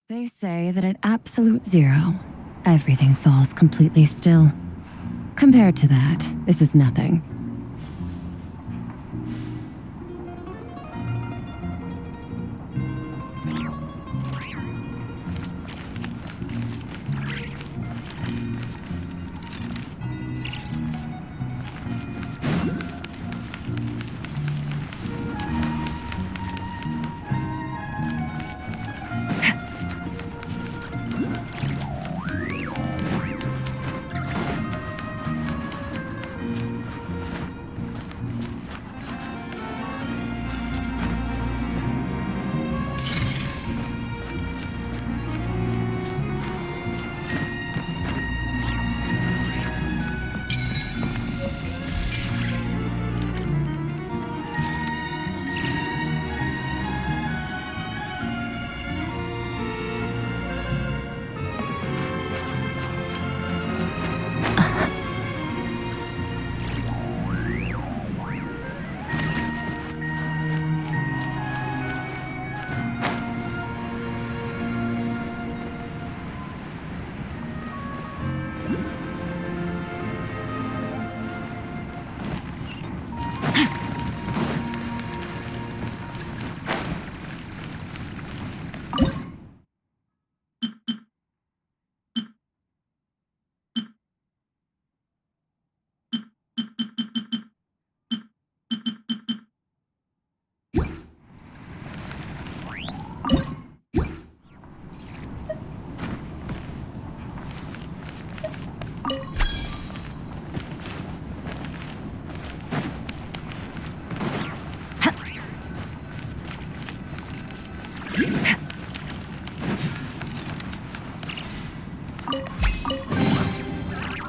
They say that at absolute zero, everything falls completely still. Compared to that, this is nothing.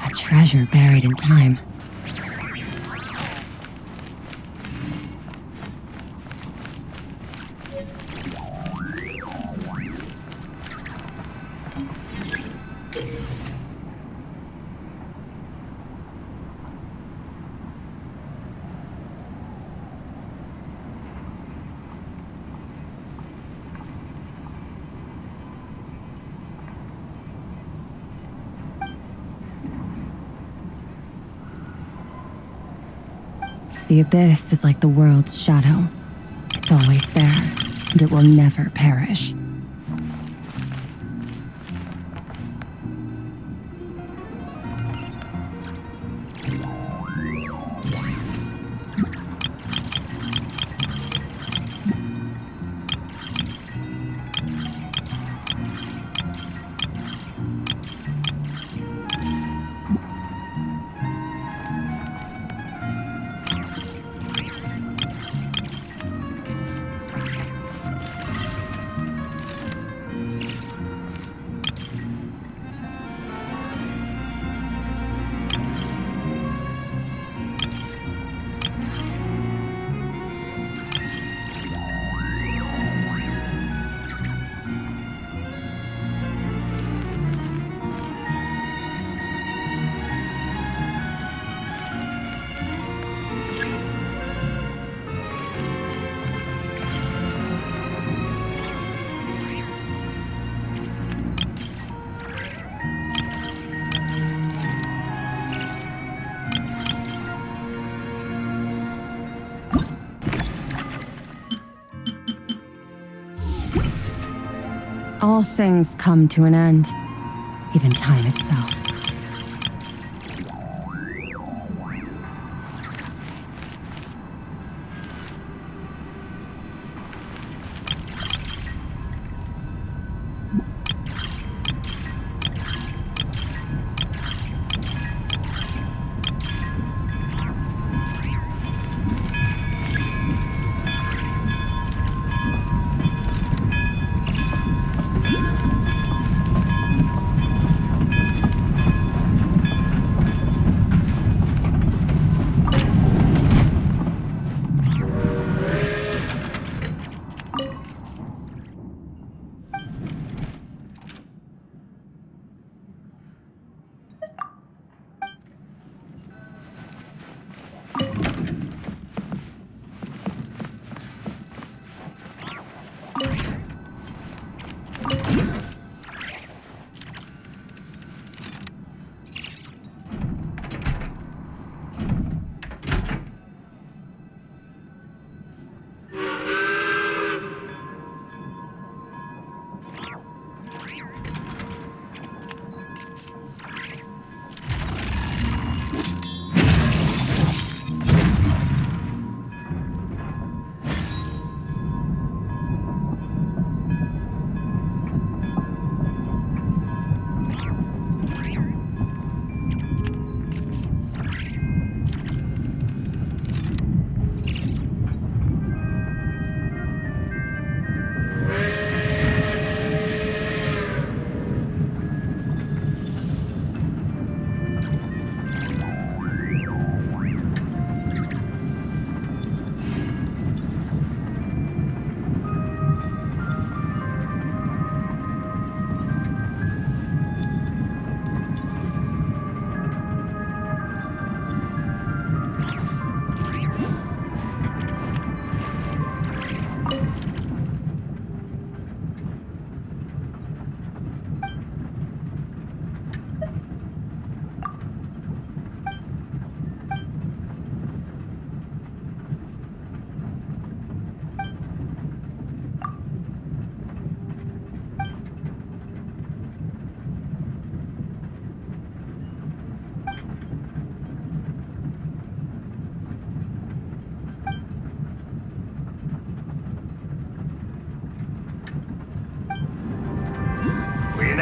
A treasure buried in time. The abyss is like the world's shadow. It's always there, and it will never perish. All things come to an end, even time itself.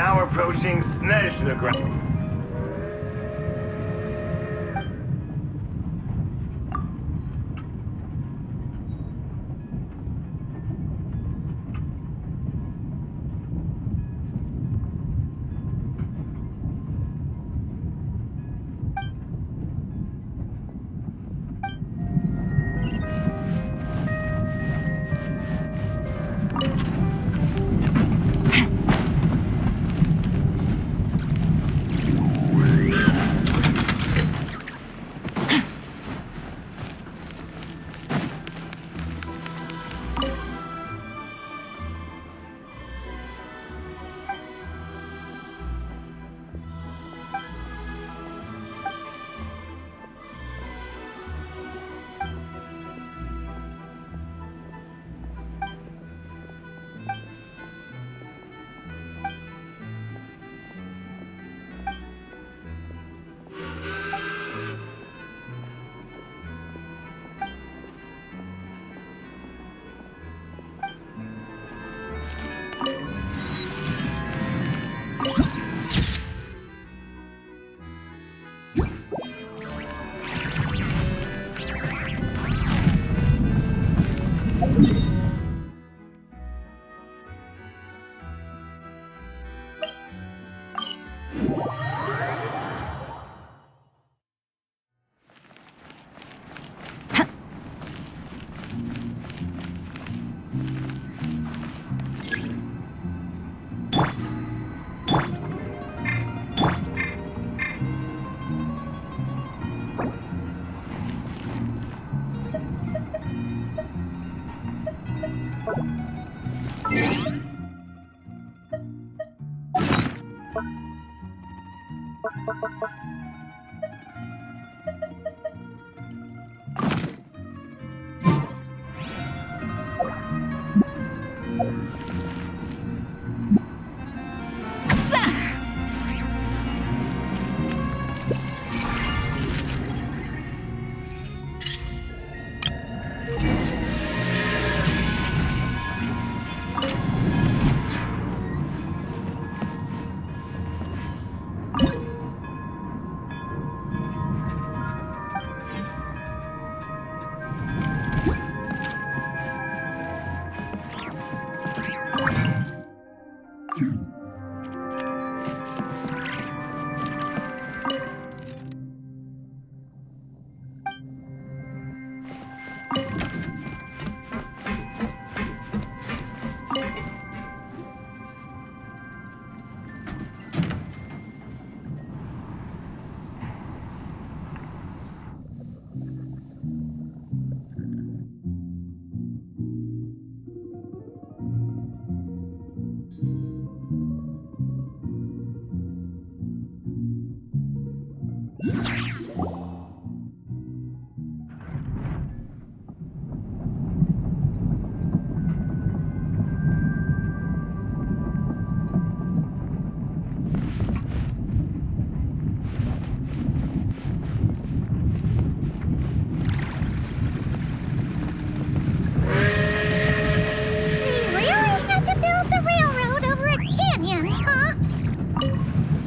now approaching Snezhnegrad.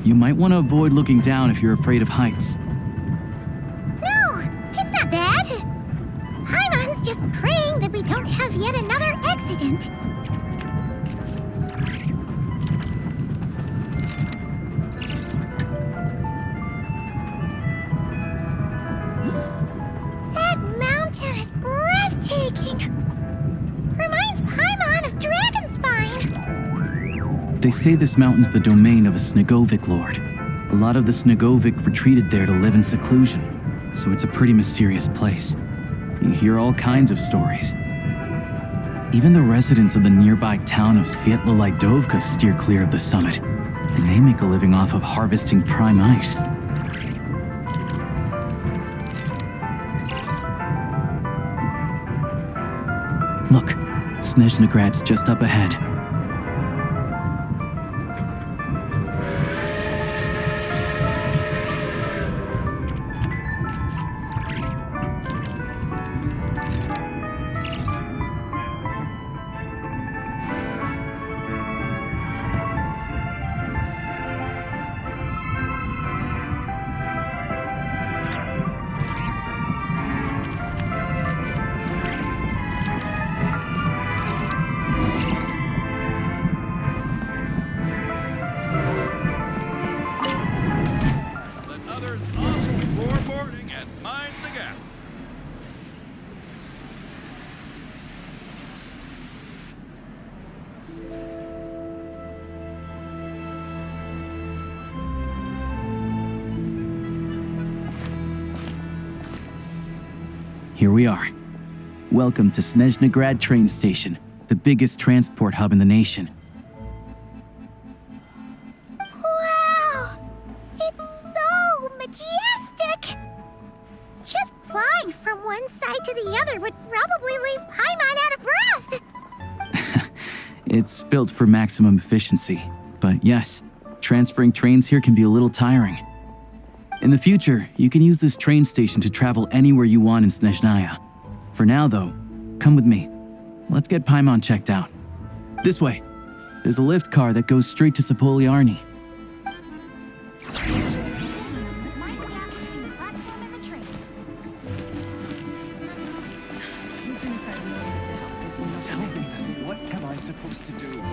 You might want to avoid looking down if you're afraid of heights. No, it's not that. Paimon's just praying that we don't have yet another accident. That mountain is breathtaking. Reminds Paimon of Dragonspine. They say this mountain's the domain of a Snegovic lord. A lot of the Snegovic retreated there to live in seclusion, so it's a pretty mysterious place. You hear all kinds of stories. Even the residents of the nearby town of Svietla-Lidovka steer clear of the summit, and they make a living off of harvesting prime ice. Look, Snezhnegrad's just up ahead. here we are. Welcome to Snezhnograd train station, the biggest transport hub in the nation. Wow! It's so majestic! Just flying from one side to the other would probably leave Paimon out of breath! It's built for maximum efficiency, but yes, transferring trains here can be a little tiring. In the future, you can use this train station to travel anywhere you want in Snezhnaya. For now, though, come with me. Let's get Paimon checked out. This way. There's a lift car that goes straight to Sapoliarni. Tell me then, what am I supposed to do?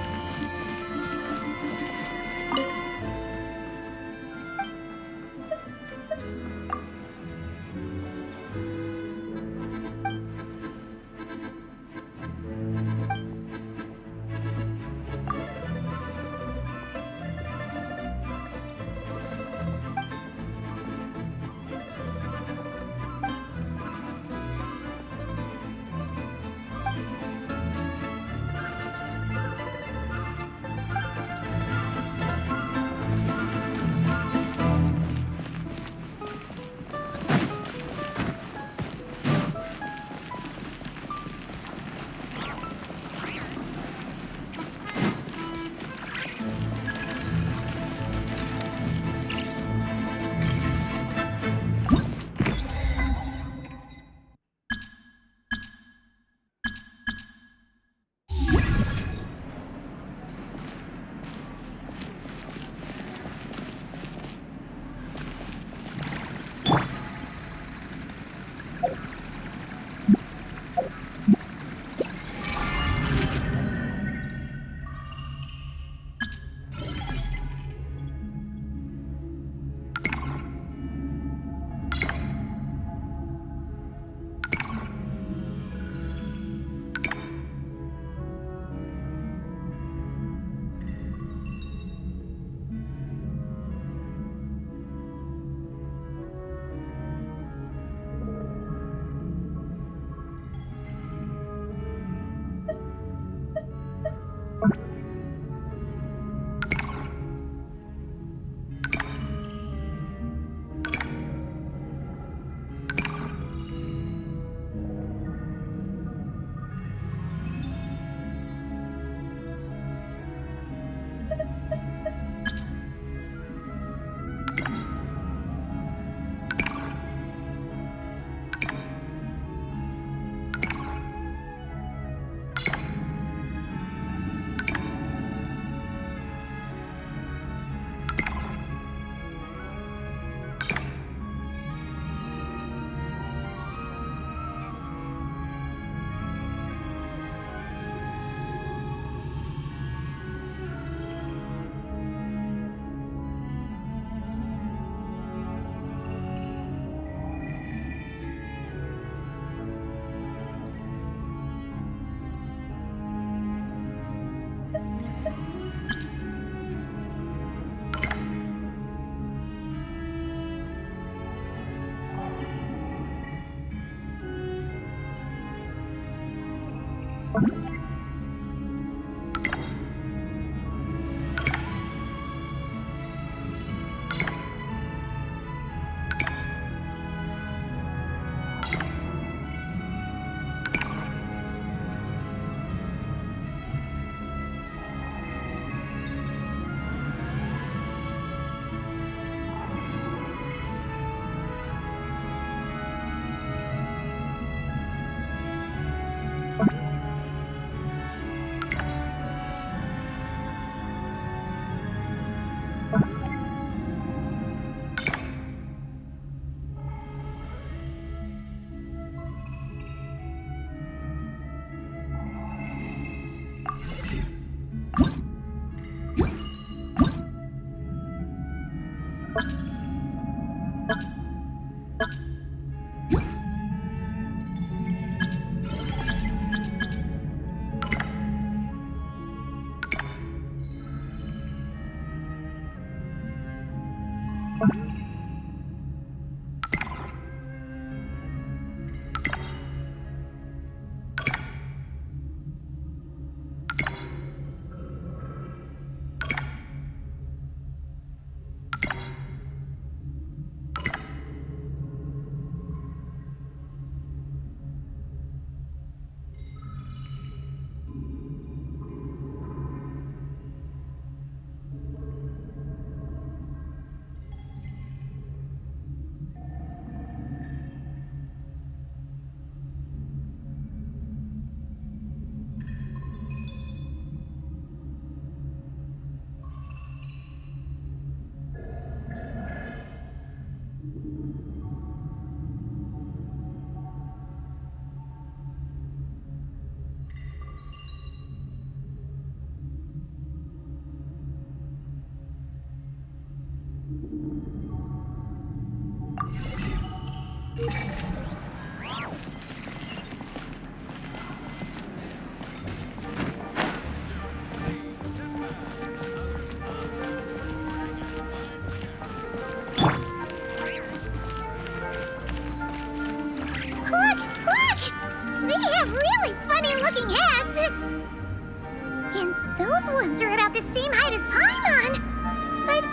those ones are about the same height as Paimon. But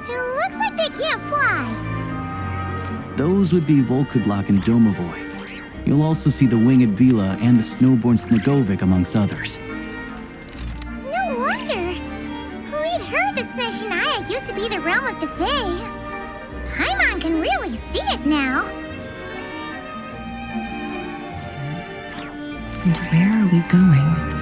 it looks like they can't fly. Those would be Volkudlak and Domovoy. You'll also see the winged Vila and the snowborn Snegovic amongst others. No wonder. We'd heard that Snezhnaya used to be the realm of the Fae. Paimon can really see it now. And where are we going?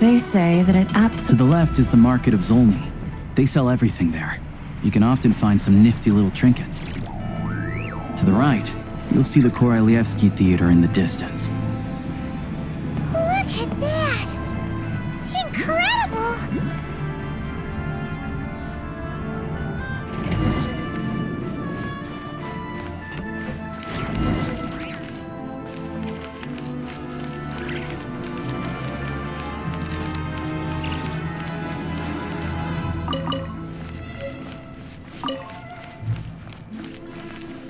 They say that it To the left is the market of Zolny. They sell everything there. You can often find some nifty little trinkets. To the right, you'll see the Korolyevsky Theater in the distance. Look at that! Incredible!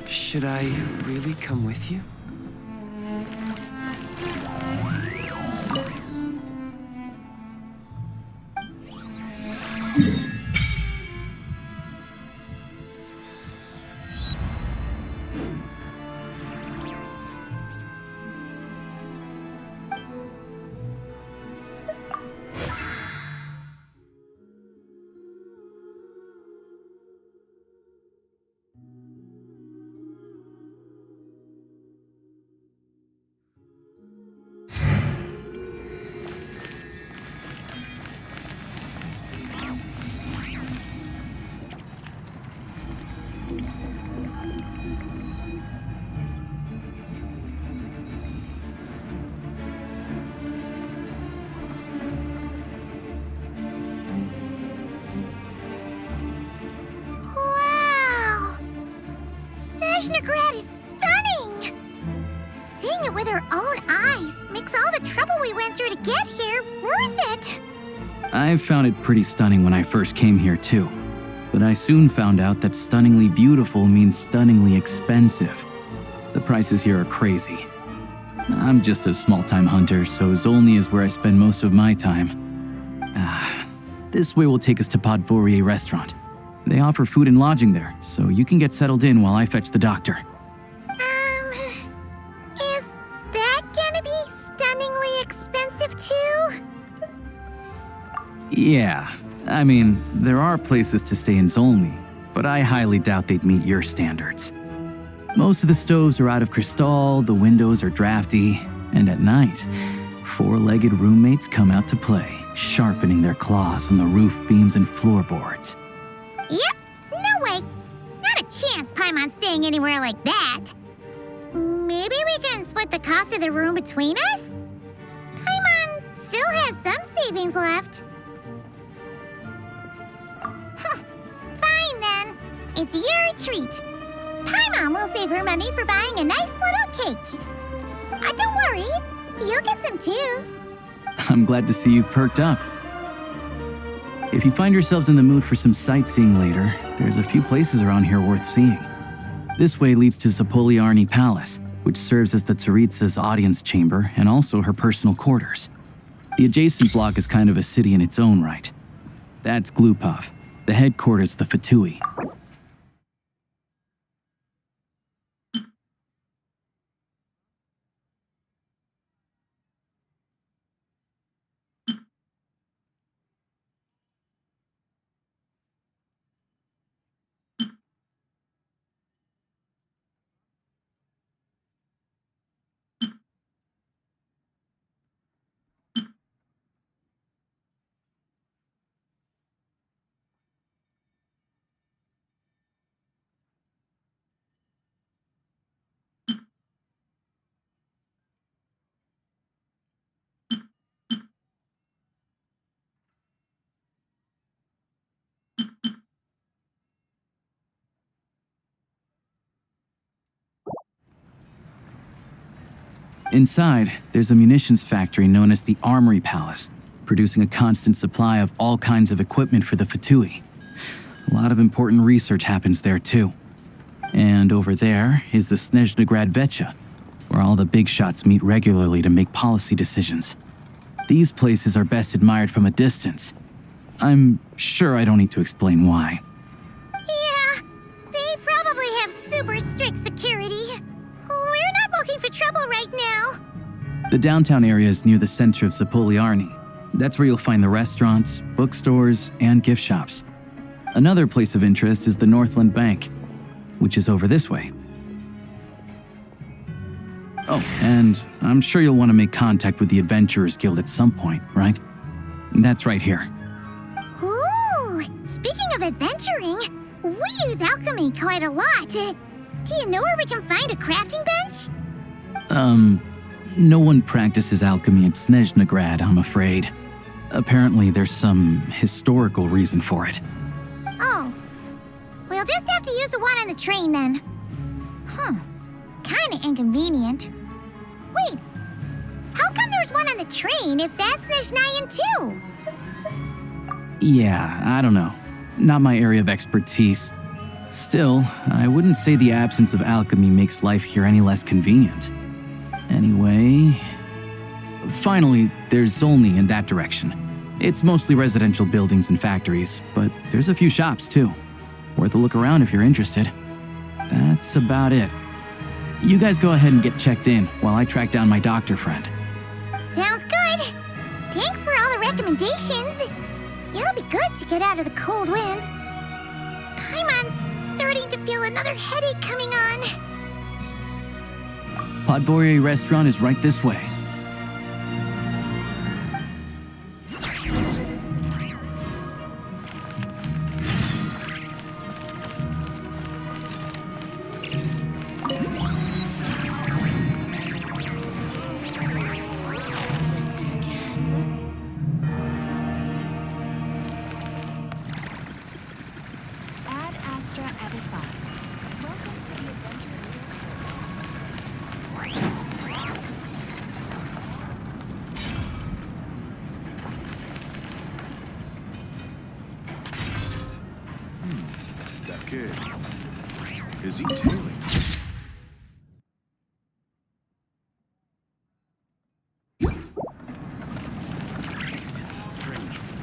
Should I really come with you? Wow! Snezhnegrad is stunning! Seeing it with our own eyes makes all the trouble we went through to get here worth it! I found it pretty stunning when I first came here too. But I soon found out that stunningly beautiful means stunningly expensive. The prices here are crazy. I'm just a small-time hunter, so Zolny is where I spend most of my time. This way will take us to Podvorier Restaurant. They offer food and lodging there, so you can get settled in while I fetch the doctor. Is that gonna be stunningly expensive too? Yeah, I mean, there are places to stay in Zolny, but I highly doubt they'd meet your standards. Most of the stoves are out of crystal, the windows are drafty, and at night, four-legged roommates come out to play, sharpening their claws on the roof beams and floorboards. Yep, no way. Not a chance Paimon's staying anywhere like that. Maybe we can split the cost of the room between us? Paimon still has some savings left. Fine then. It's your treat. Paimon will save her money for buying a nice little cake. Don't worry, you'll get some too. I'm glad to see you've perked up. If you find yourselves in the mood for some sightseeing later, there's a few places around here worth seeing. This way leads to Zapoliarny Palace, which serves as the Tsaritsa's audience chamber and also her personal quarters. The adjacent block is kind of a city in its own right. That's Glupov, the headquarters of the Fatui. Inside, there's a munitions factory known as the Armory Palace, producing a constant supply of all kinds of equipment for the Fatui. A lot of important research happens there too. And over there is the Snezhnegrad Vecha, where all the big shots meet regularly to make policy decisions. These places are best admired from a distance. I'm sure I don't need to explain why. Yeah, they probably have super strict security. We're not looking for trouble right now. The downtown area is near the center of Zapoliarny. That's where you'll find the restaurants, bookstores, and gift shops. Another place of interest is the Northland Bank, which is over this way. Oh, and I'm sure you'll want to make contact with the Adventurers Guild at some point, right? That's right here. Ooh, speaking of adventuring, we use alchemy quite a lot. Do you know where we can find a crafting bench? No one practices alchemy at Snezhnegrad, I'm afraid. Apparently there's some historical reason for it. Oh, we'll just have to use the one on the train then. Kinda inconvenient. Wait, how come there's one on the train if that's Snezhnayan too? Yeah, I don't know. Not my area of expertise. Still, I wouldn't say the absence of alchemy makes life here any less convenient. Anyway... Finally, there's Zolny in that direction. It's mostly residential buildings and factories, but there's a few shops too. Worth a look around if you're interested. That's about it. You guys go ahead and get checked in while I track down my doctor friend. Sounds good. Thanks for all the recommendations. It'll be good to get out of the cold wind. Paimon's starting to feel another headache coming on. Podvorier Restaurant is right this way. Is he tailing? It's a strange one.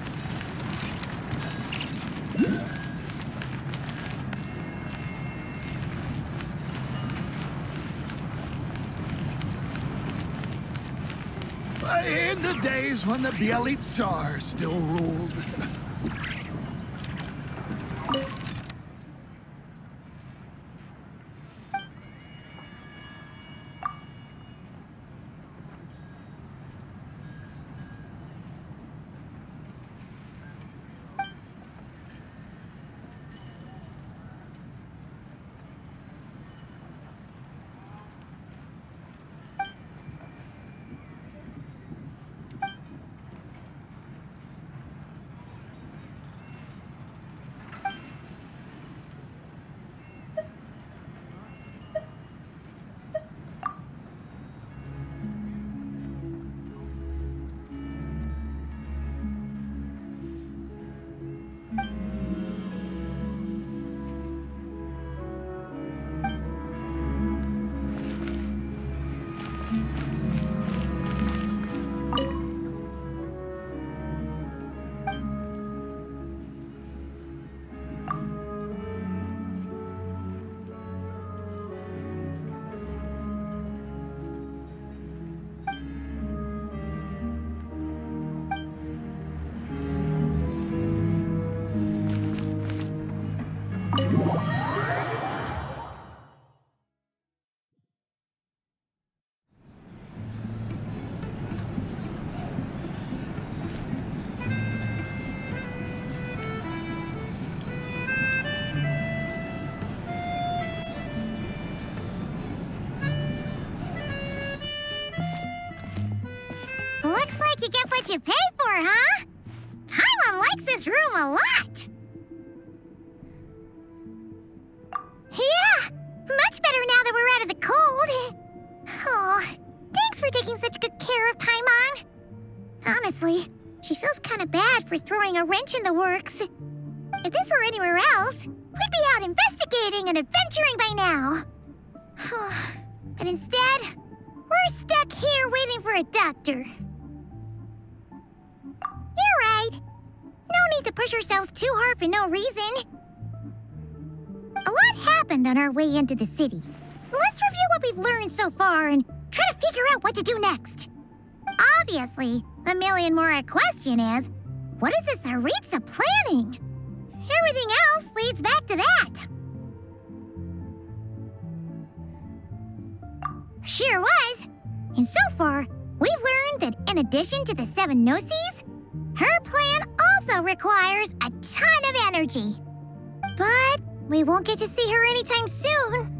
days when the Bielid Tsar still ruled. Looks like you get what you pay for, huh? Paimon likes this room a lot. Yeah, much better now that we're out of the cold. Oh, thanks for taking such good care of Paimon. Honestly, she feels kind of bad for throwing a wrench in the works. If this were anywhere else, we'd be out investigating and adventuring by now. But instead, we're stuck here waiting for a doctor. You're right. No need to push ourselves too hard for no reason. A lot happened on our way into the city. Let's review what we've learned so far and try to figure out what to do next. Obviously, the million more question is, what is this Aritza planning? Everything else leads back to that. Sure was. And so far, we've learned that in addition to the 7 Gnosis, her plan also requires a ton of energy. But we won't get to see her anytime soon.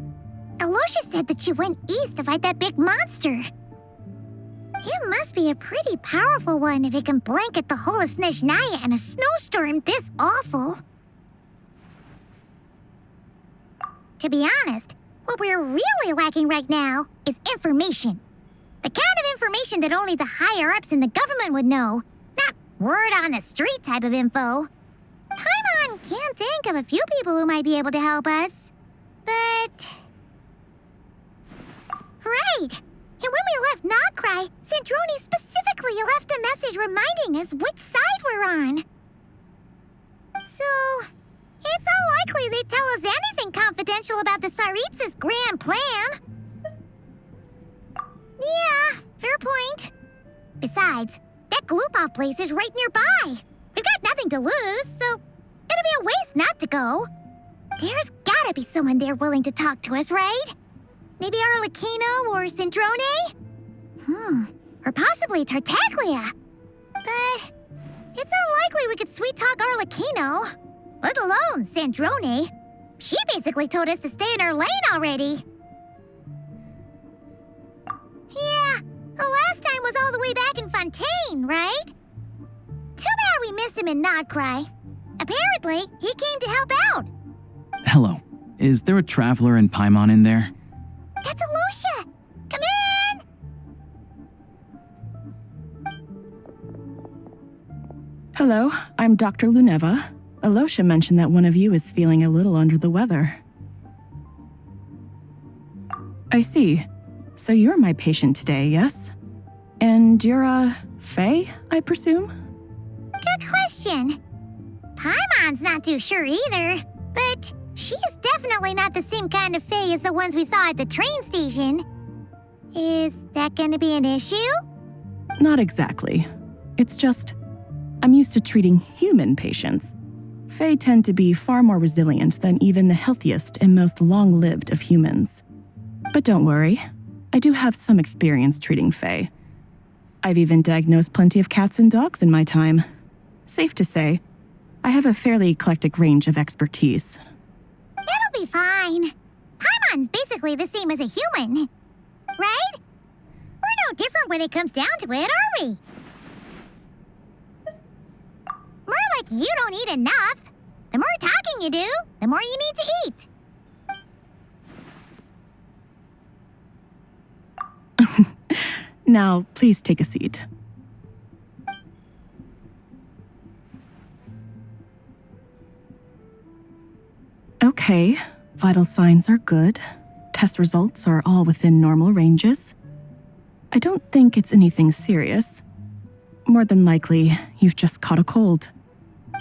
Alosha said that she went east to fight that big monster. It must be a pretty powerful one if it can blanket the whole of Snezhnaya in a snowstorm this awful. To be honest, what we're really lacking right now is information. The kind of information that only the higher-ups in the government would know, not word-on-the-street type of info. Paimon can think of a few people who might be able to help us, but... Right! And when we left Nogcry, Sandrone specifically left a message reminding us which side we're on. So, it's unlikely they'd tell us anything confidential about the Tsaritsa's grand plan. Yeah, fair point. Besides, that Glupov place is right nearby. We've got nothing to lose, so it'd be a waste not to go. There's gotta be someone there willing to talk to us, right? Maybe Arlecchino or Sandrone? Or possibly Tartaglia. But it's unlikely we could sweet-talk Arlecchino, let alone Sandrone. She basically told us to stay in her lane already. Yeah, the last time was all the way back in Fontaine, right? Too bad we missed him in Nogcry. Apparently, he came to help out. Hello. Is there a traveler and Paimon in there? That's Alosha! Come in! Hello, I'm Dr. Luneva. Alosha mentioned that one of you is feeling a little under the weather. I see. So you're my patient today, yes? And you're, Faye, I presume? Good question. Paimon's not too sure either, but she's definitely not the same kind of Fae as the ones we saw at the train station. Is that gonna be an issue? Not exactly. It's just, I'm used to treating human patients. Fae tend to be far more resilient than even the healthiest and most long-lived of humans. But don't worry, I do have some experience treating Fae. I've even diagnosed plenty of cats and dogs in my time. Safe to say, I have a fairly eclectic range of expertise. It'll be fine. Paimon's basically the same as a human. Right? We're no different when it comes down to it, are we? More like you don't eat enough. The more talking you do, the more you need to eat. Now, please take a seat. Okay, vital signs are good. Test results are all within normal ranges. I don't think it's anything serious. More than likely, you've just caught a cold.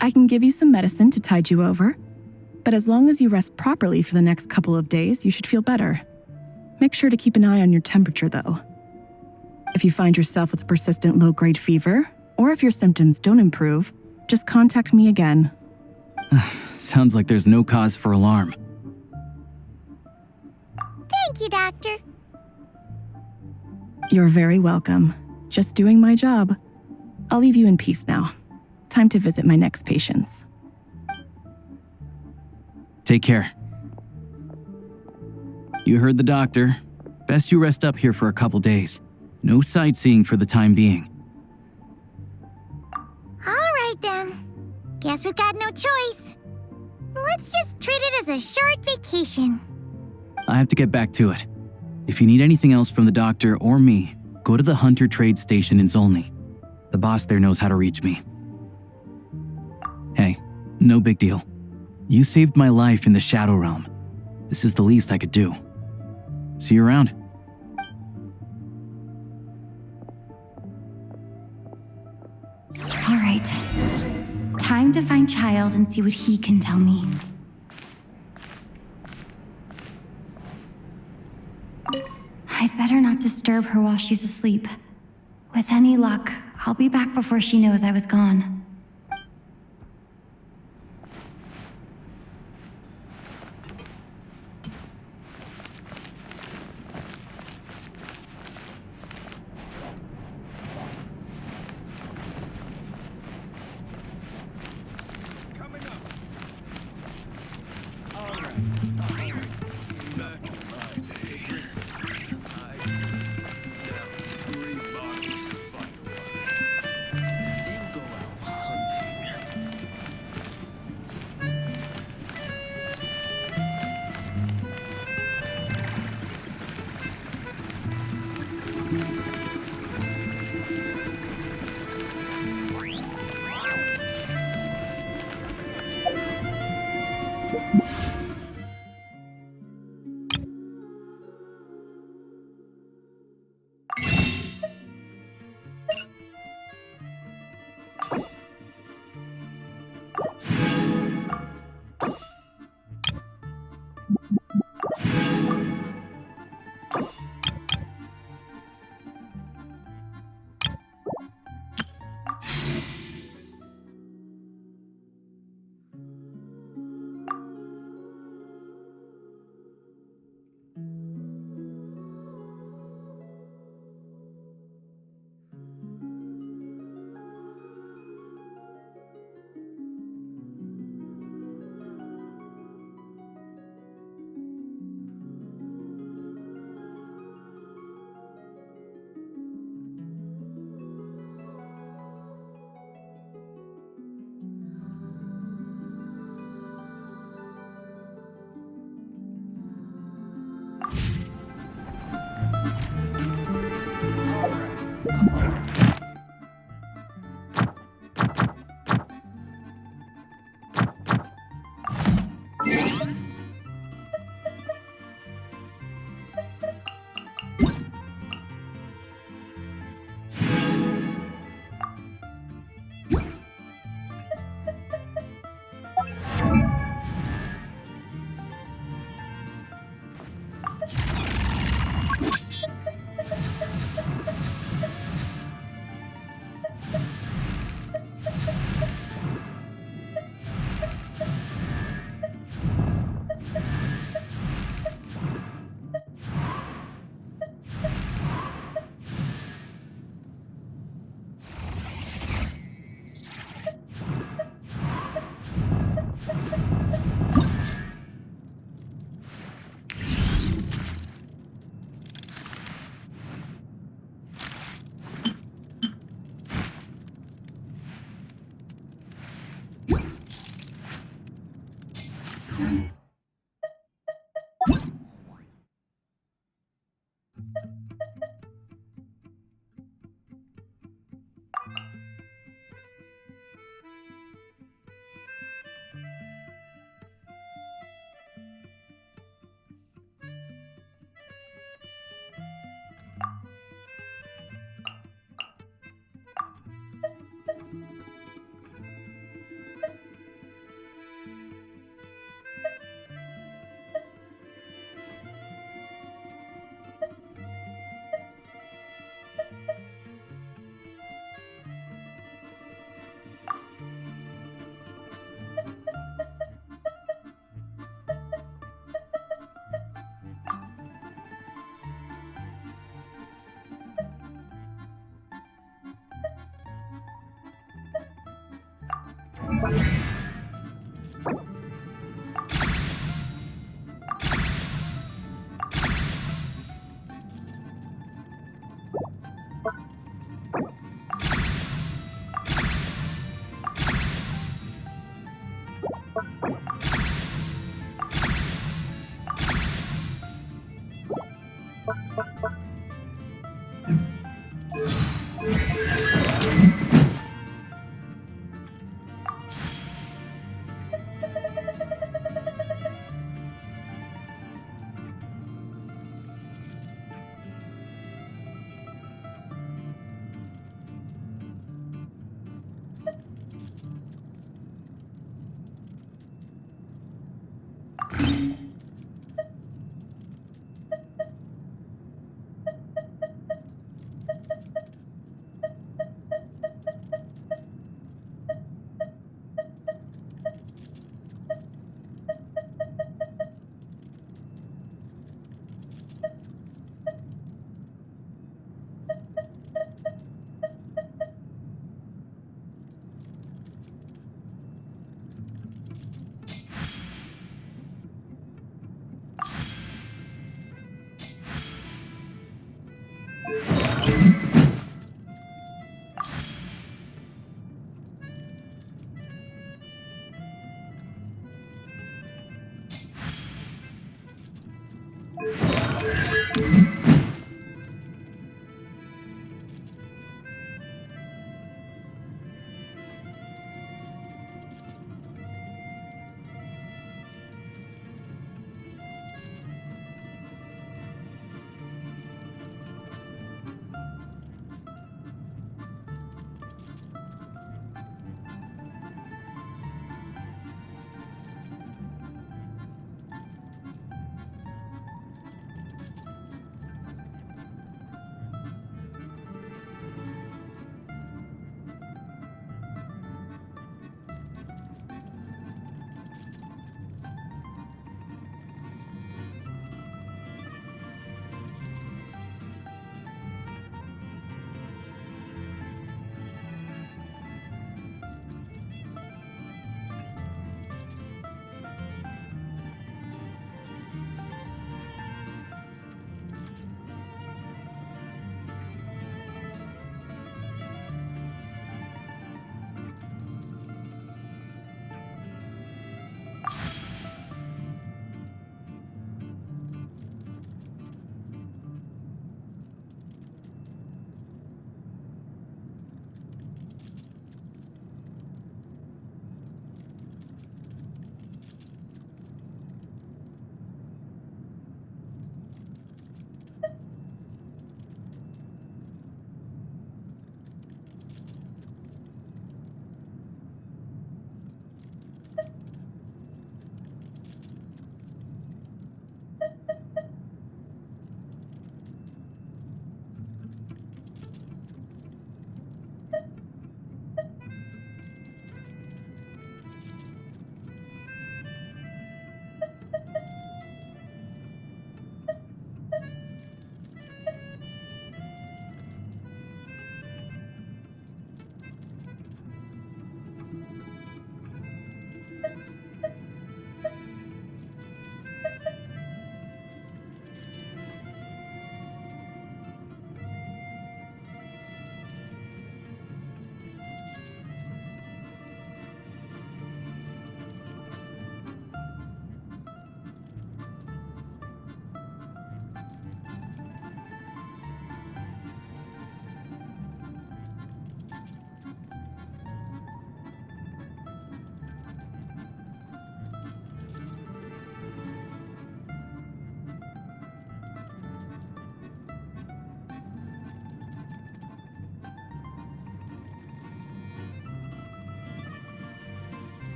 I can give you some medicine to tide you over, but as long as you rest properly for the next couple of days, you should feel better. Make sure to keep an eye on your temperature, though. If you find yourself with a persistent low-grade fever, or if your symptoms don't improve, just contact me again. Sounds like there's no cause for alarm. Thank you, Doctor. You're very welcome. Just doing my job. I'll leave you in peace now. Time to visit my next patients. Take care. You heard the doctor. Best you rest up here for a couple days. No sightseeing for the time being. All right, then. Guess we've got no choice. Let's just treat it as a short vacation. I have to get back to it. If you need anything else from the doctor or me, go to the Hunter Trade Station in Zolny. The boss there knows how to reach me. Hey, no big deal. You saved my life in the Shadow Realm. This is the least I could do. See you around. All right. Time to find Child and see what he can tell me. I'd better not disturb her while she's asleep. With any luck, I'll be back before she knows I was gone.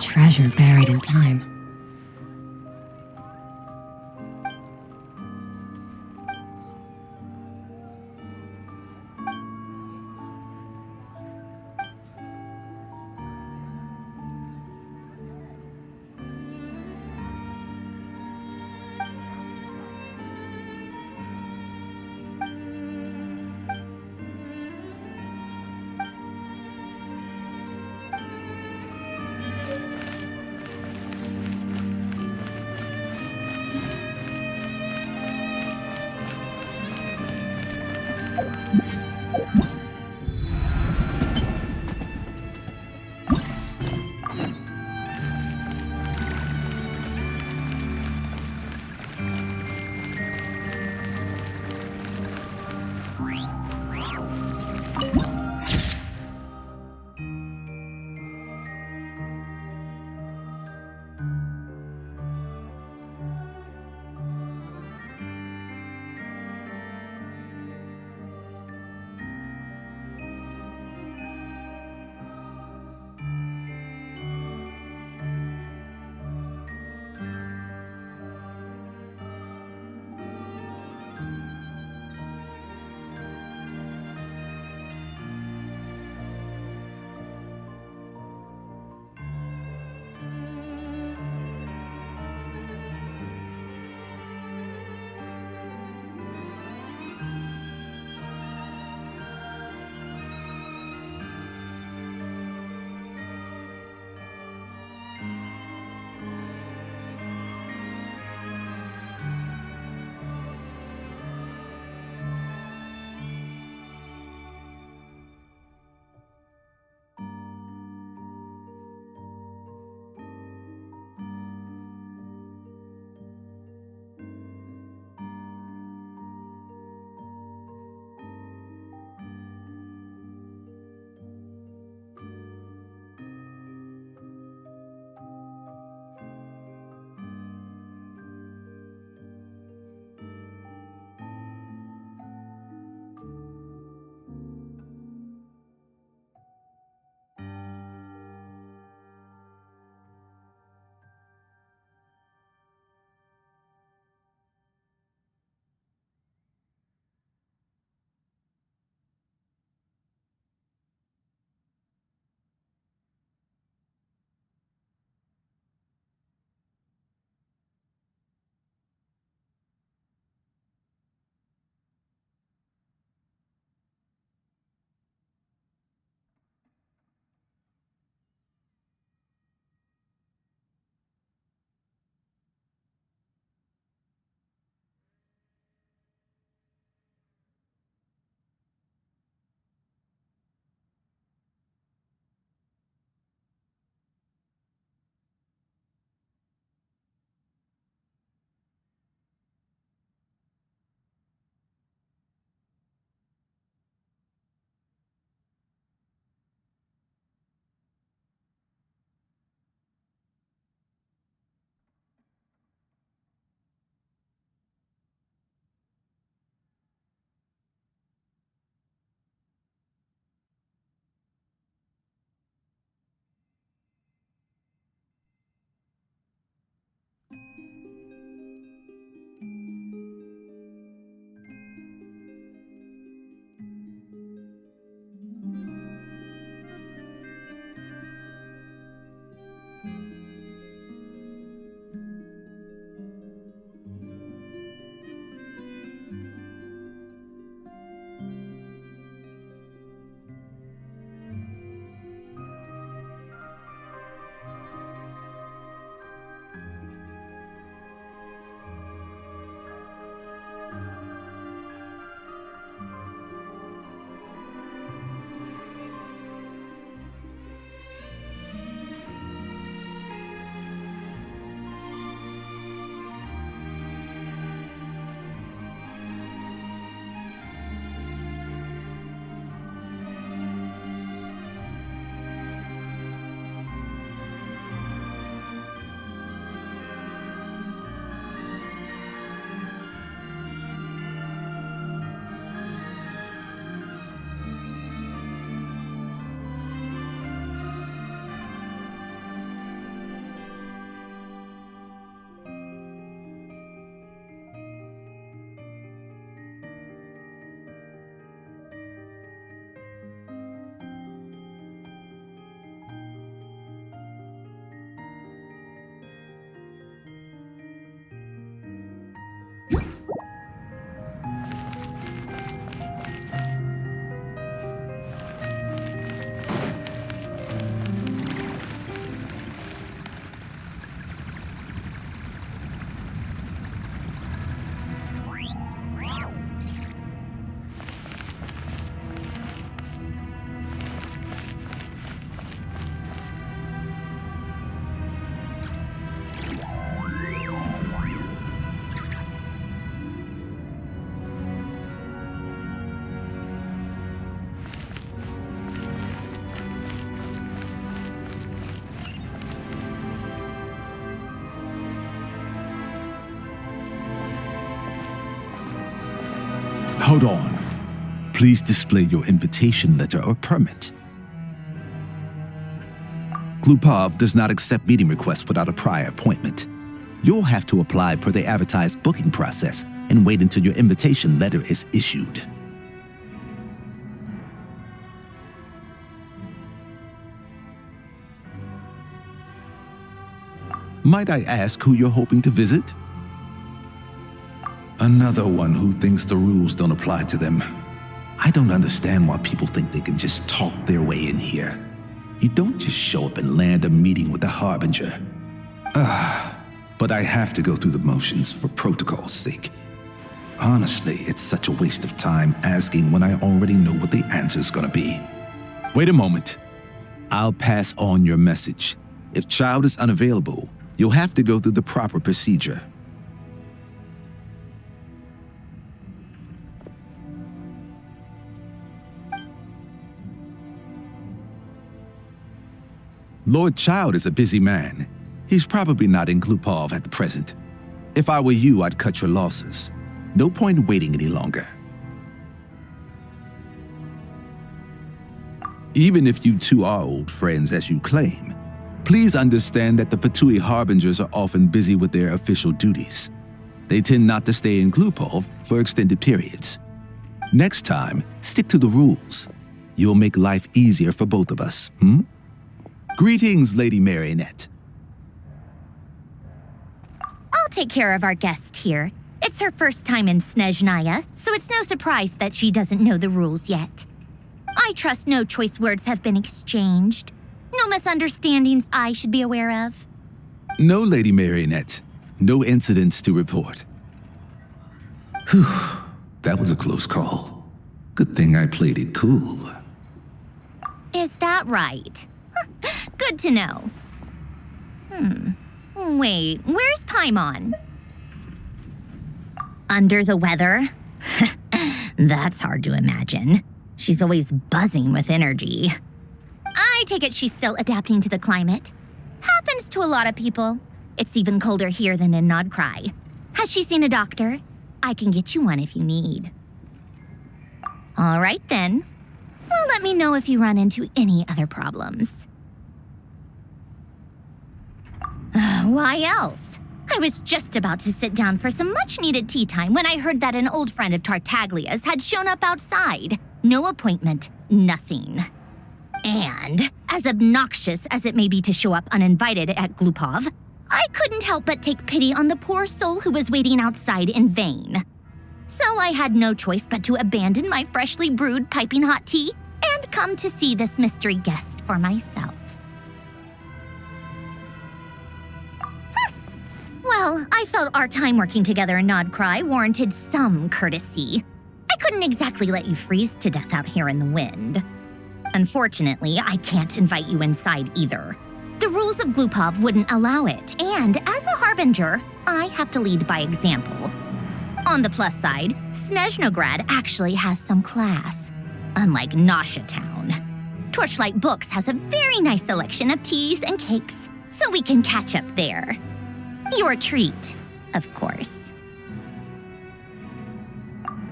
treasure buried in time. Hold on. Please display your invitation letter or permit. Glupov does not accept meeting requests without a prior appointment. You'll have to apply per the advertised booking process and wait until your invitation letter is issued. Might I ask who you're hoping to visit? Another one who thinks the rules don't apply to them. I don't understand why people think they can just talk their way in here. You don't just show up and land a meeting with the Harbinger. But I have to go through the motions for protocol's sake. Honestly, it's such a waste of time asking when I already know what the answer's gonna be. Wait a moment. I'll pass on your message. If child is unavailable, you'll have to go through the proper procedure. Lord Child is a busy man. He's probably not in Glupov at the present. If I were you, I'd cut your losses. No point in waiting any longer. Even if you two are old friends as you claim, please understand that the Fatui Harbingers are often busy with their official duties. They tend not to stay in Glupov for extended periods. Next time, stick to the rules. You'll make life easier for both of us, Greetings, Lady Marionette. I'll take care of our guest here. It's her first time in Snezhnaya, so it's no surprise that she doesn't know the rules yet. I trust no choice words have been exchanged. No misunderstandings I should be aware of. No, Lady Marionette. No incidents to report. Whew, that was a close call. Good thing I played it cool. Is that right? Good to know. Wait, where's Paimon? Under the weather? That's hard to imagine. She's always buzzing with energy. I take it she's still adapting to the climate. Happens to a lot of people. It's even colder here than in Nodcry. Has she seen a doctor? I can get you one if you need. All right then. Well, let me know if you run into any other problems. Why else? I was just about to sit down for some much-needed tea time when I heard that an old friend of Tartaglia's had shown up outside. No appointment, nothing. And, as obnoxious as it may be to show up uninvited at Glupov, I couldn't help but take pity on the poor soul who was waiting outside in vain. So I had no choice but to abandon my freshly brewed piping hot tea and come to see this mystery guest for myself. Well, I felt our time working together in Nodcry warranted some courtesy. I couldn't exactly let you freeze to death out here in the wind. Unfortunately, I can't invite you inside either. The rules of Glupov wouldn't allow it, and as a harbinger, I have to lead by example. On the plus side, Snezhnograd actually has some class, unlike Nasha Town. Torchlight Books has a very nice selection of teas and cakes, so we can catch up there. Your treat, of course.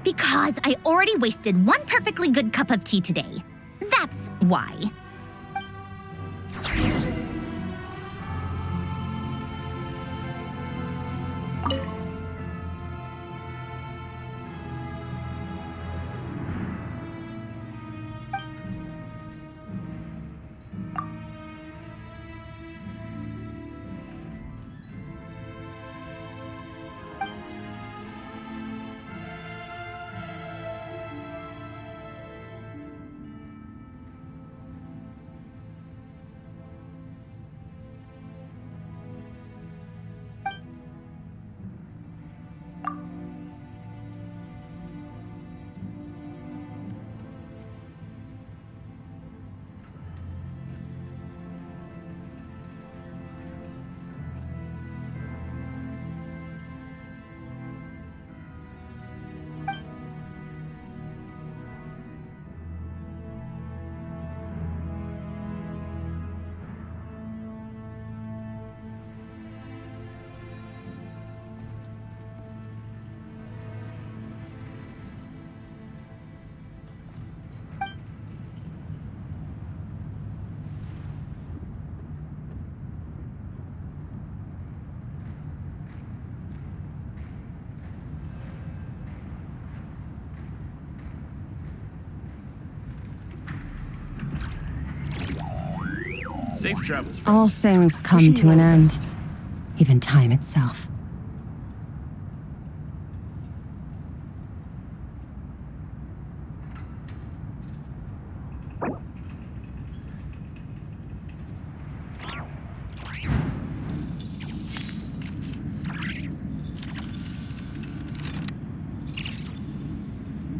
Because I already wasted one perfectly good cup of tea today. That's why. Safe travels. Friend. All things come Wishing to you an all the end. best. Even time itself.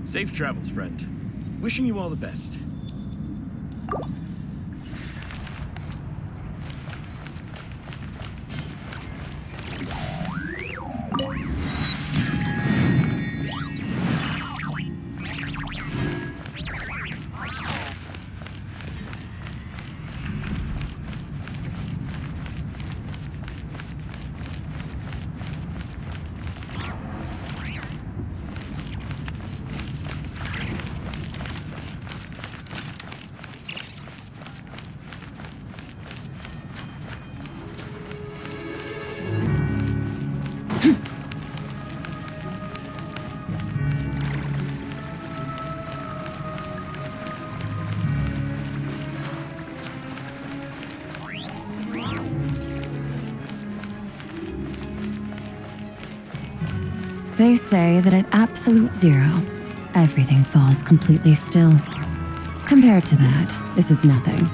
Safe travels, friend. Wishing you all the best. They say that at absolute zero, everything falls completely still. Compared to that, this is nothing.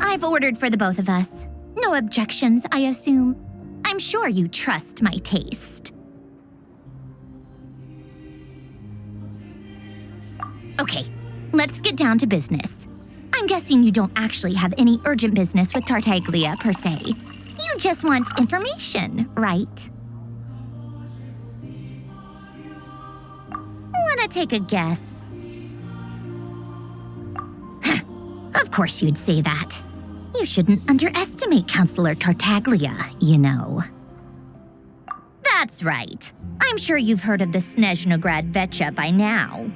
I've ordered for the both of us. No objections, I assume. I'm sure you trust my taste. Okay, let's get down to business. I'm guessing you don't actually have any urgent business with Tartaglia, per se. You just want information, right? Wanna take a guess? Of course you'd say that. You shouldn't underestimate Counselor Tartaglia, you know. That's right. I'm sure you've heard of the Snezhnograd Vecha by now.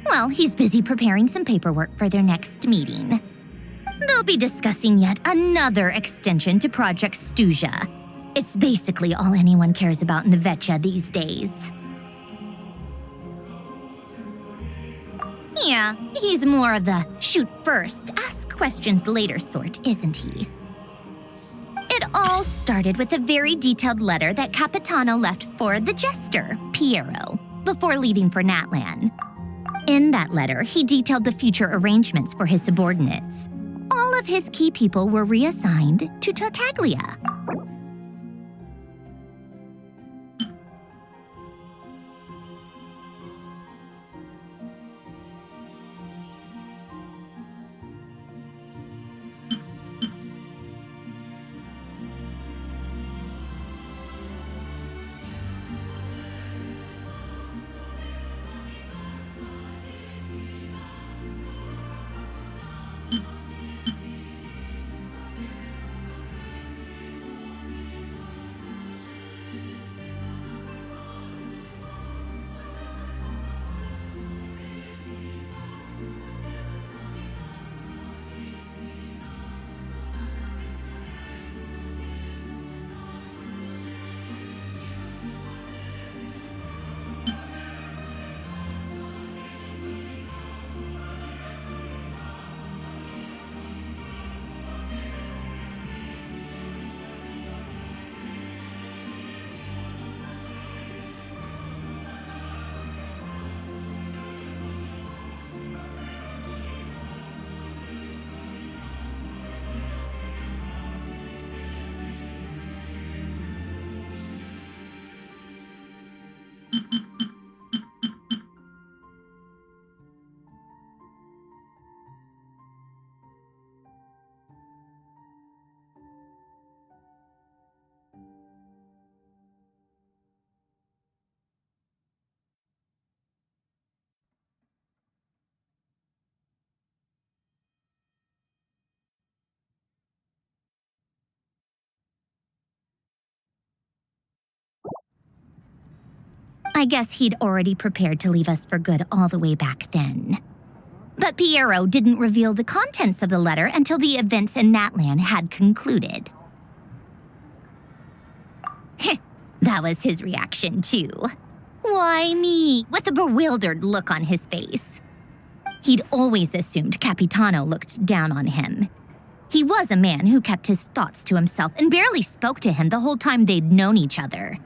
Well, he's busy preparing some paperwork for their next meeting. They'll be discussing yet another extension to Project Stuja. It's basically all anyone cares about in the Vecha these days. Yeah, he's more of the shoot first, ask questions later sort, isn't he? It all started with a very detailed letter that Capitano left for the jester, Piero, before leaving for Natlan. In that letter, he detailed the future arrangements for his subordinates. All of his key people were reassigned to Tartaglia. I guess he'd already prepared to leave us for good all the way back then. But Piero didn't reveal the contents of the letter until the events in Natlan had concluded. That was his reaction, too. Why me? With a bewildered look on his face. He'd always assumed Capitano looked down on him. He was a man who kept his thoughts to himself and barely spoke to him the whole time they'd known each other.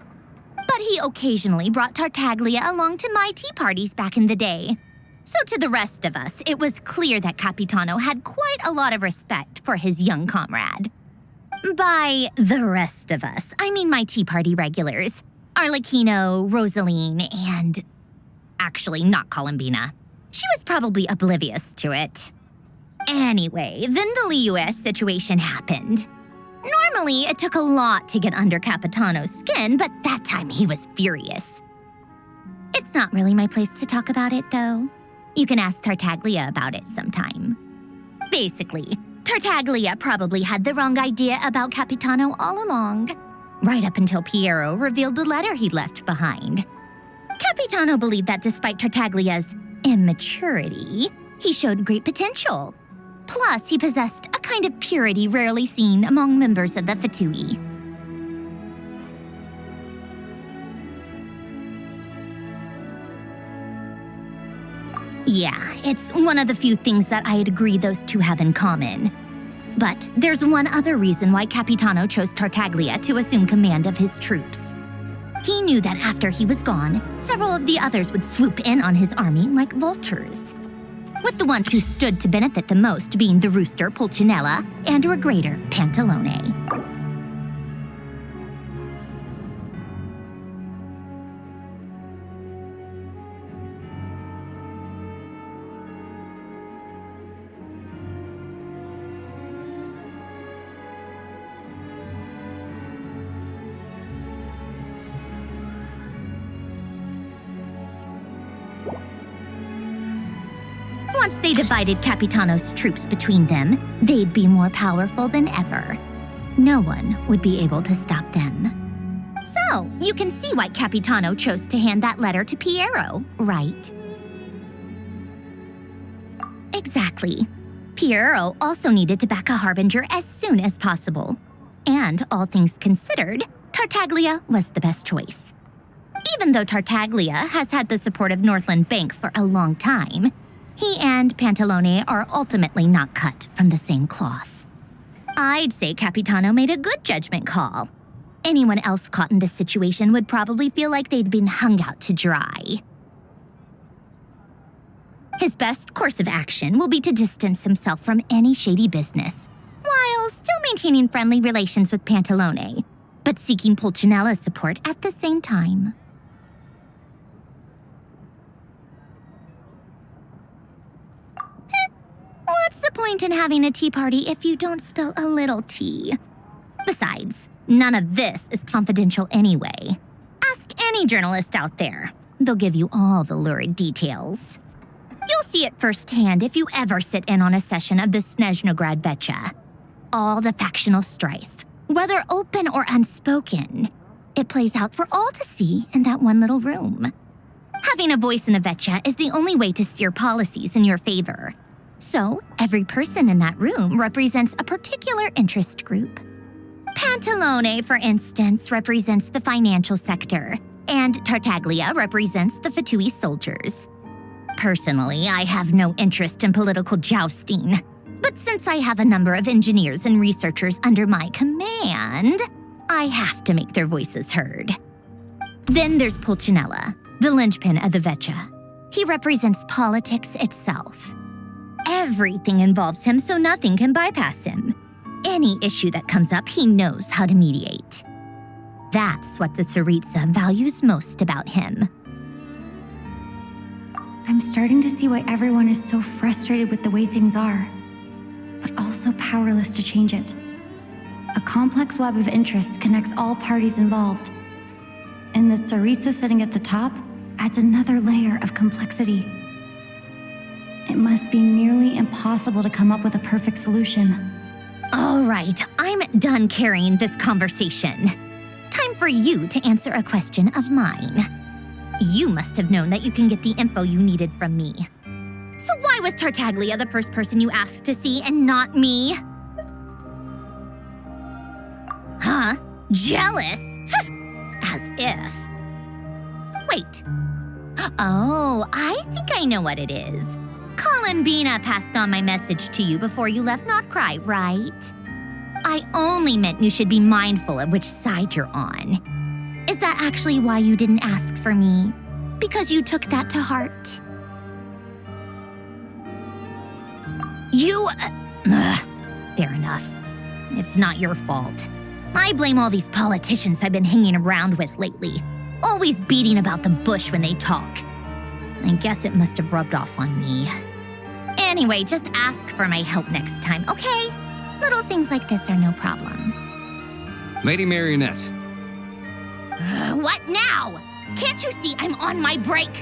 But he occasionally brought Tartaglia along to my tea parties back in the day. So to the rest of us, it was clear that Capitano had quite a lot of respect for his young comrade. By the rest of us, I mean my tea party regulars. Arlecchino, Rosaline, and... actually, not Columbina. She was probably oblivious to it. Anyway, then the Liues situation happened. Normally, it took a lot to get under Capitano's skin, but that time he was furious. It's not really my place to talk about it, though. You can ask Tartaglia about it sometime. Basically, Tartaglia probably had the wrong idea about Capitano all along, right up until Piero revealed the letter he'd left behind. Capitano believed that despite Tartaglia's immaturity, he showed great potential. Plus, he possessed a kind of purity rarely seen among members of the Fatui. Yeah, it's one of the few things that I'd agree those two have in common. But there's one other reason why Capitano chose Tartaglia to assume command of his troops. He knew that after he was gone, several of the others would swoop in on his army like vultures, with the ones who stood to benefit the most being the rooster Pulcinella and regrader Pantalone. Once they divided Capitano's troops between them, they'd be more powerful than ever. No one would be able to stop them. So, you can see why Capitano chose to hand that letter to Piero, right? Exactly. Piero also needed to back a harbinger as soon as possible. And all things considered, Tartaglia was the best choice. Even though Tartaglia has had the support of Northland Bank for a long time, he and Pantalone are ultimately not cut from the same cloth. I'd say Capitano made a good judgment call. Anyone else caught in this situation would probably feel like they'd been hung out to dry. His best course of action will be to distance himself from any shady business, while still maintaining friendly relations with Pantalone, but seeking Pulcinella's support at the same time. What's the point in having a tea party if you don't spill a little tea? Besides, none of this is confidential anyway. Ask any journalist out there. They'll give you all the lurid details. You'll see it firsthand if you ever sit in on a session of the Snezhnograd Vecha. All the factional strife, whether open or unspoken, it plays out for all to see in that one little room. Having a voice in a Vecha is the only way to steer policies in your favor. So, every person in that room represents a particular interest group. Pantalone, for instance, represents the financial sector, and Tartaglia represents the Fatui soldiers. Personally, I have no interest in political jousting, but since I have a number of engineers and researchers under my command, I have to make their voices heard. Then there's Pulcinella, the linchpin of the Vecha. He represents politics itself. Everything involves him, so nothing can bypass him. Any issue that comes up, he knows how to mediate. That's what the Tsaritsa values most about him. I'm starting to see why everyone is so frustrated with the way things are, but also powerless to change it. A complex web of interests connects all parties involved, and the Tsaritsa sitting at the top adds another layer of complexity. It must be nearly impossible to come up with a perfect solution. All right, I'm done carrying this conversation. Time for you to answer a question of mine. You must have known that you can get the info you needed from me. So why was Tartaglia the first person you asked to see and not me? Huh? Jealous? As if. Wait. Oh, I think I know what it is. Columbina passed on my message to you before you left Notcry, right? I only meant you should be mindful of which side you're on. Is that actually why you didn't ask for me? Because you took that to heart? Fair enough. It's not your fault. I blame all these politicians I've been hanging around with lately, always beating about the bush when they talk. I guess it must have rubbed off on me. Anyway, just ask for my help next time, okay? Little things like this are no problem. Lady Marionette. What now? Can't you see I'm on my break?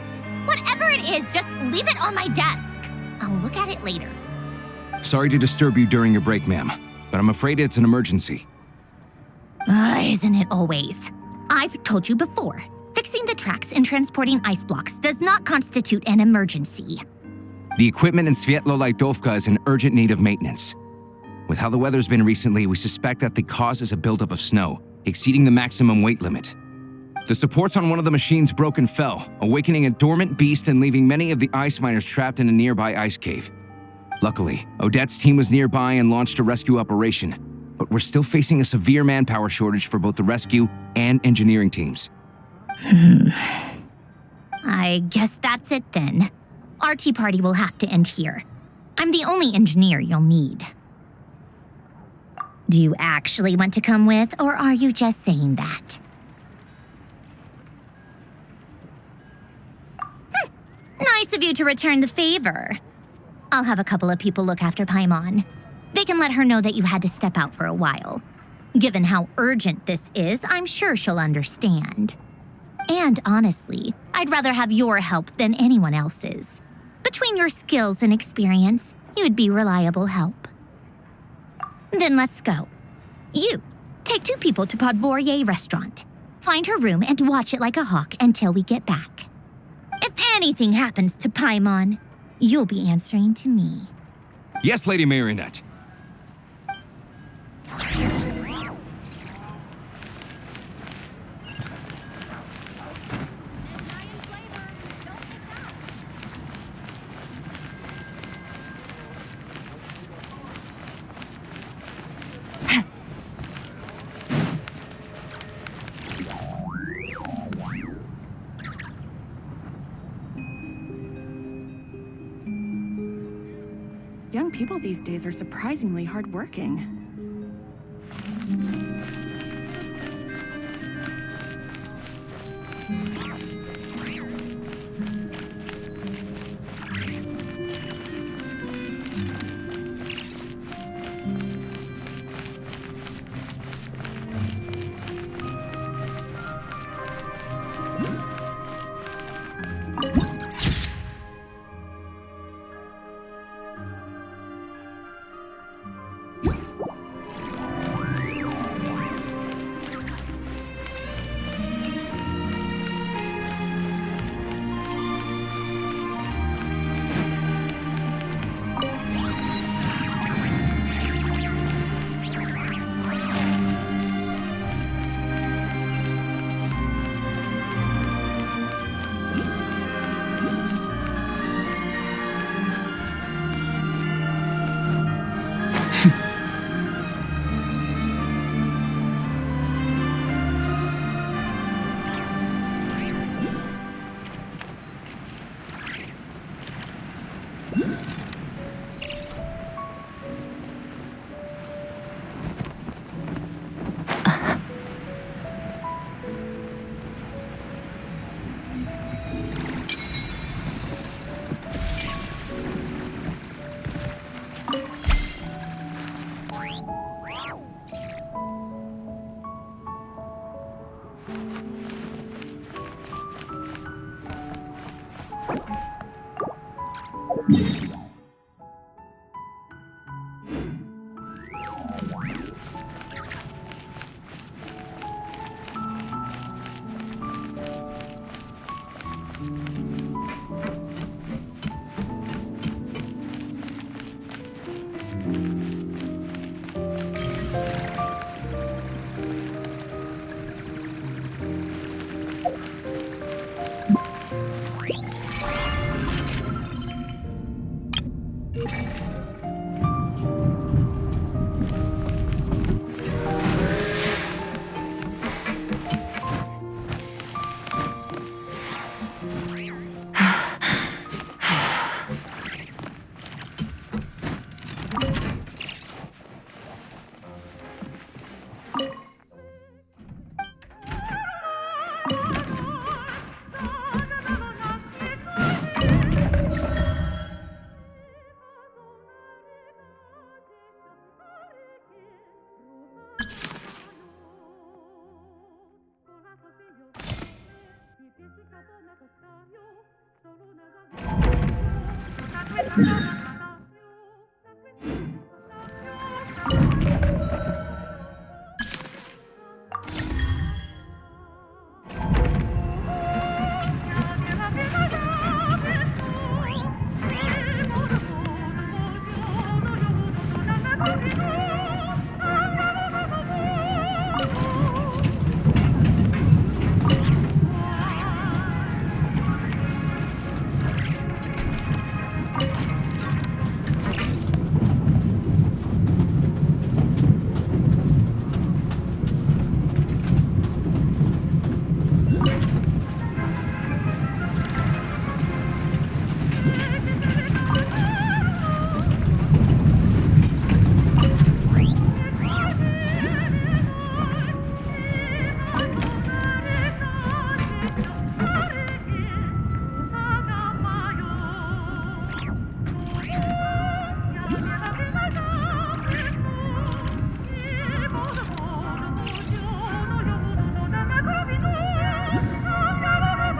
Whatever it is, just leave it on my desk. I'll look at it later. Sorry to disturb you during your break, ma'am, but I'm afraid it's an emergency. Isn't it always? I've told you before, fixing the tracks and transporting ice blocks does not constitute an emergency. The equipment in Svietlo-Lidovka is in urgent need of maintenance. With how the weather's been recently, we suspect that the cause is a buildup of snow, exceeding the maximum weight limit. The supports on one of the machines broke and fell, awakening a dormant beast and leaving many of the ice miners trapped in a nearby ice cave. Luckily, Odette's team was nearby and launched a rescue operation, but we're still facing a severe manpower shortage for both the rescue and engineering teams. I guess that's it then. Our tea party will have to end here. I'm the only engineer you'll need. Do you actually want to come with, or are you just saying that? Nice of you to return the favor. I'll have a couple of people look after Paimon. They can let her know that you had to step out for a while. Given how urgent this is, I'm sure she'll understand. And honestly, I'd rather have your help than anyone else's. Between your skills and experience, you'd be reliable help. Then let's go. You, take 2 people to Podvorier restaurant. Find her room and watch it like a hawk until we get back. If anything happens to Paimon, you'll be answering to me. Yes, Lady Marionette. Young people these days are surprisingly hardworking.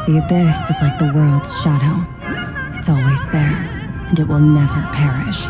The abyss is like the world's shadow. It's always there, and it will never perish.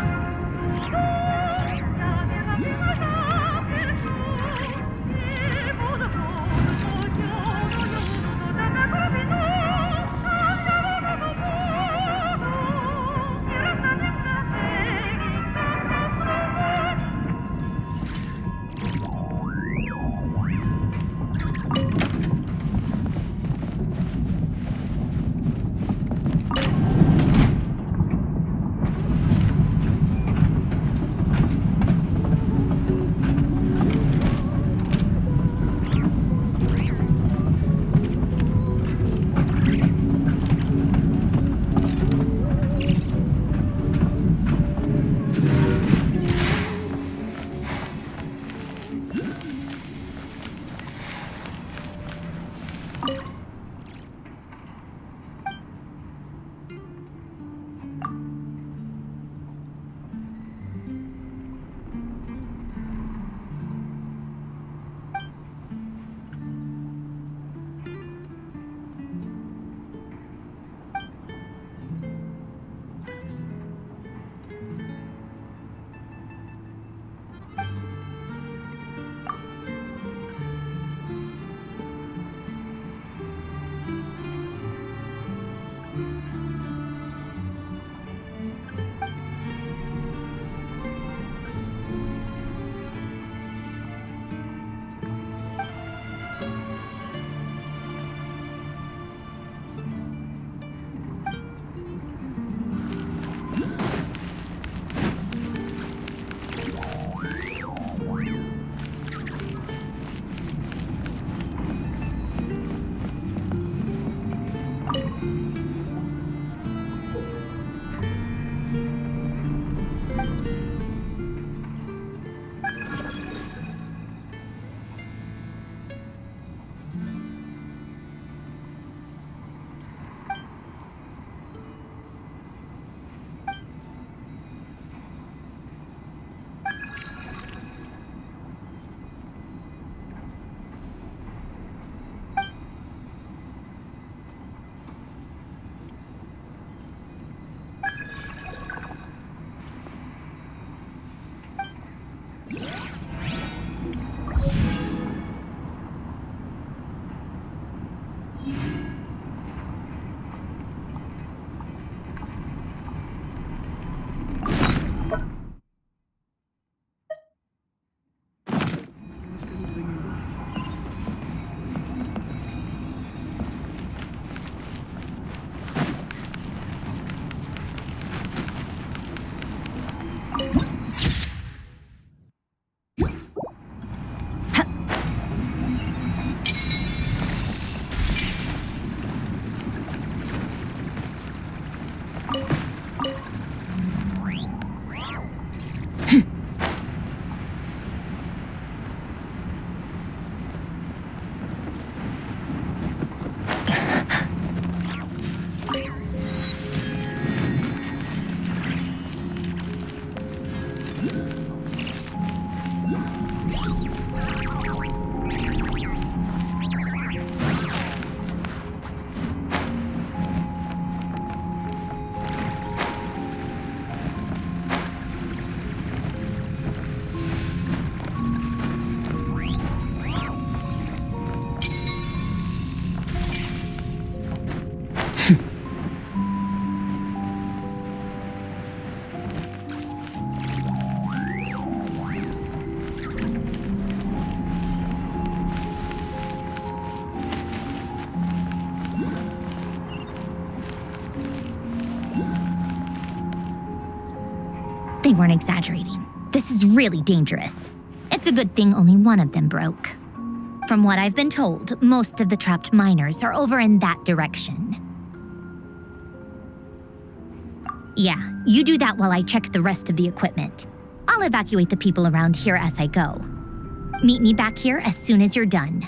They weren't exaggerating. This is really dangerous. It's a good thing only one of them broke. From what I've been told, most of the trapped miners are over in that direction. Yeah, you do that while I check the rest of the equipment. I'll evacuate the people around here as I go. Meet me back here as soon as you're done.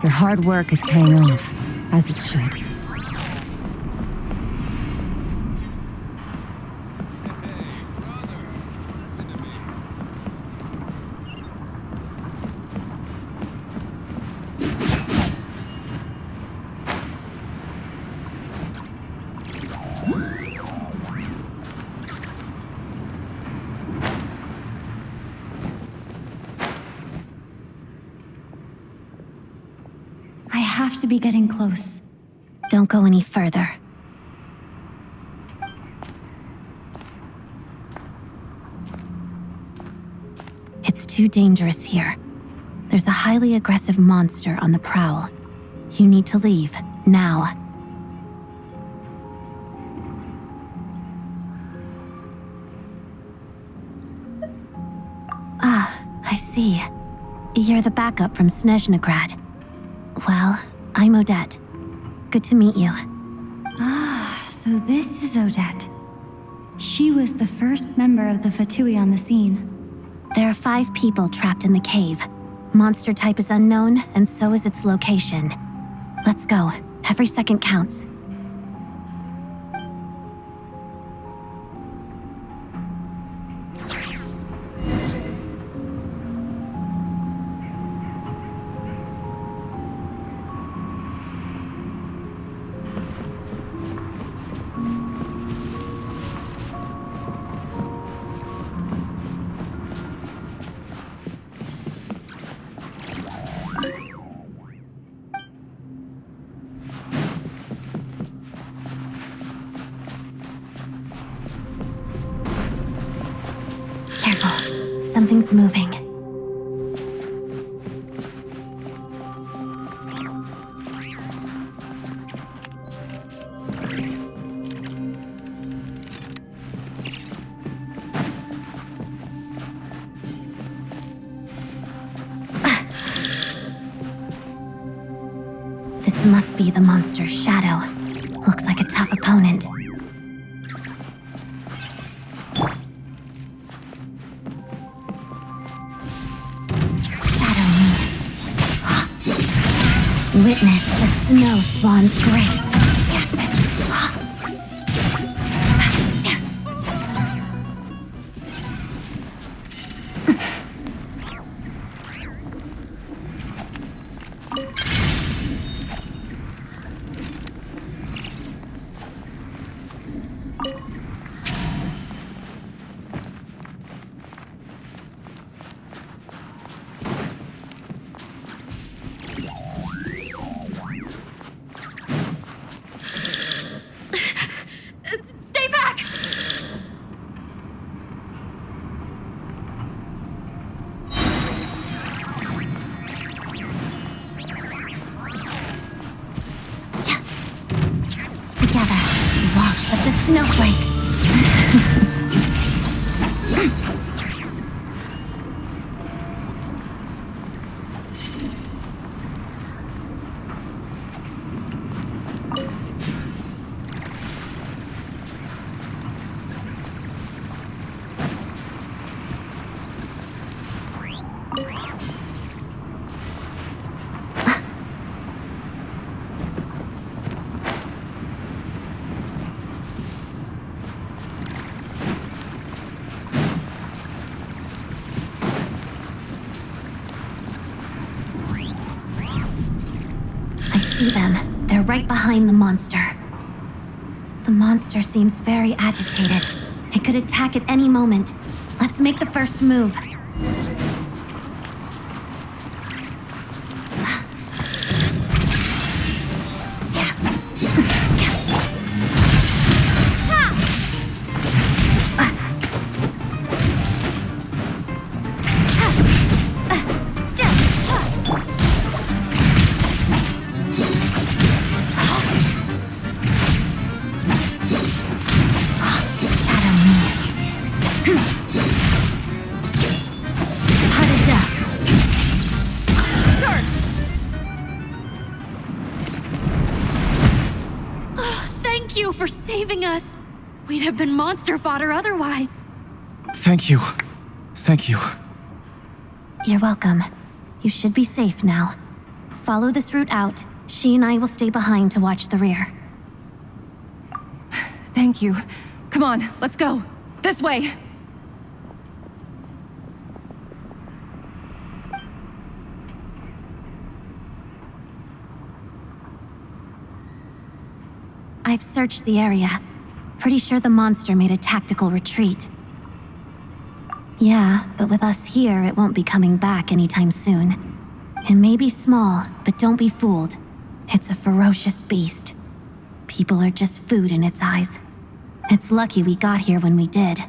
Your hard work is paying off, as it should. I have to be getting close. Don't go any further. It's too dangerous here. There's a highly aggressive monster on the prowl. You need to leave, now. Ah, I see. You're the backup from Snezhnegrad. Well, I'm Odette. Good to meet you. Ah, so this is Odette. She was the first member of the Fatui on the scene. There are 5 people trapped in the cave. Monster type is unknown, and so is its location. Let's go. Every second counts. Careful. Something's moving. This must be the monster's shadow. Looks like a tough opponent. Witness the snow swan's grace. Stay back! Together, lots of the snowflakes. See them. They're right behind the monster. The monster seems very agitated. It could attack at any moment. Let's make the first move. Thank you for saving us. We'd have been monster fodder otherwise. Thank you. Thank you. You're welcome. You should be safe now. Follow this route out. She and I will stay behind to watch the rear. Thank you. Come on, let's go. This way. I've searched the area. Pretty sure the monster made a tactical retreat. Yeah, but with us here, it won't be coming back anytime soon. It may be small, but don't be fooled. It's a ferocious beast. People are just food in its eyes. It's lucky we got here when we did.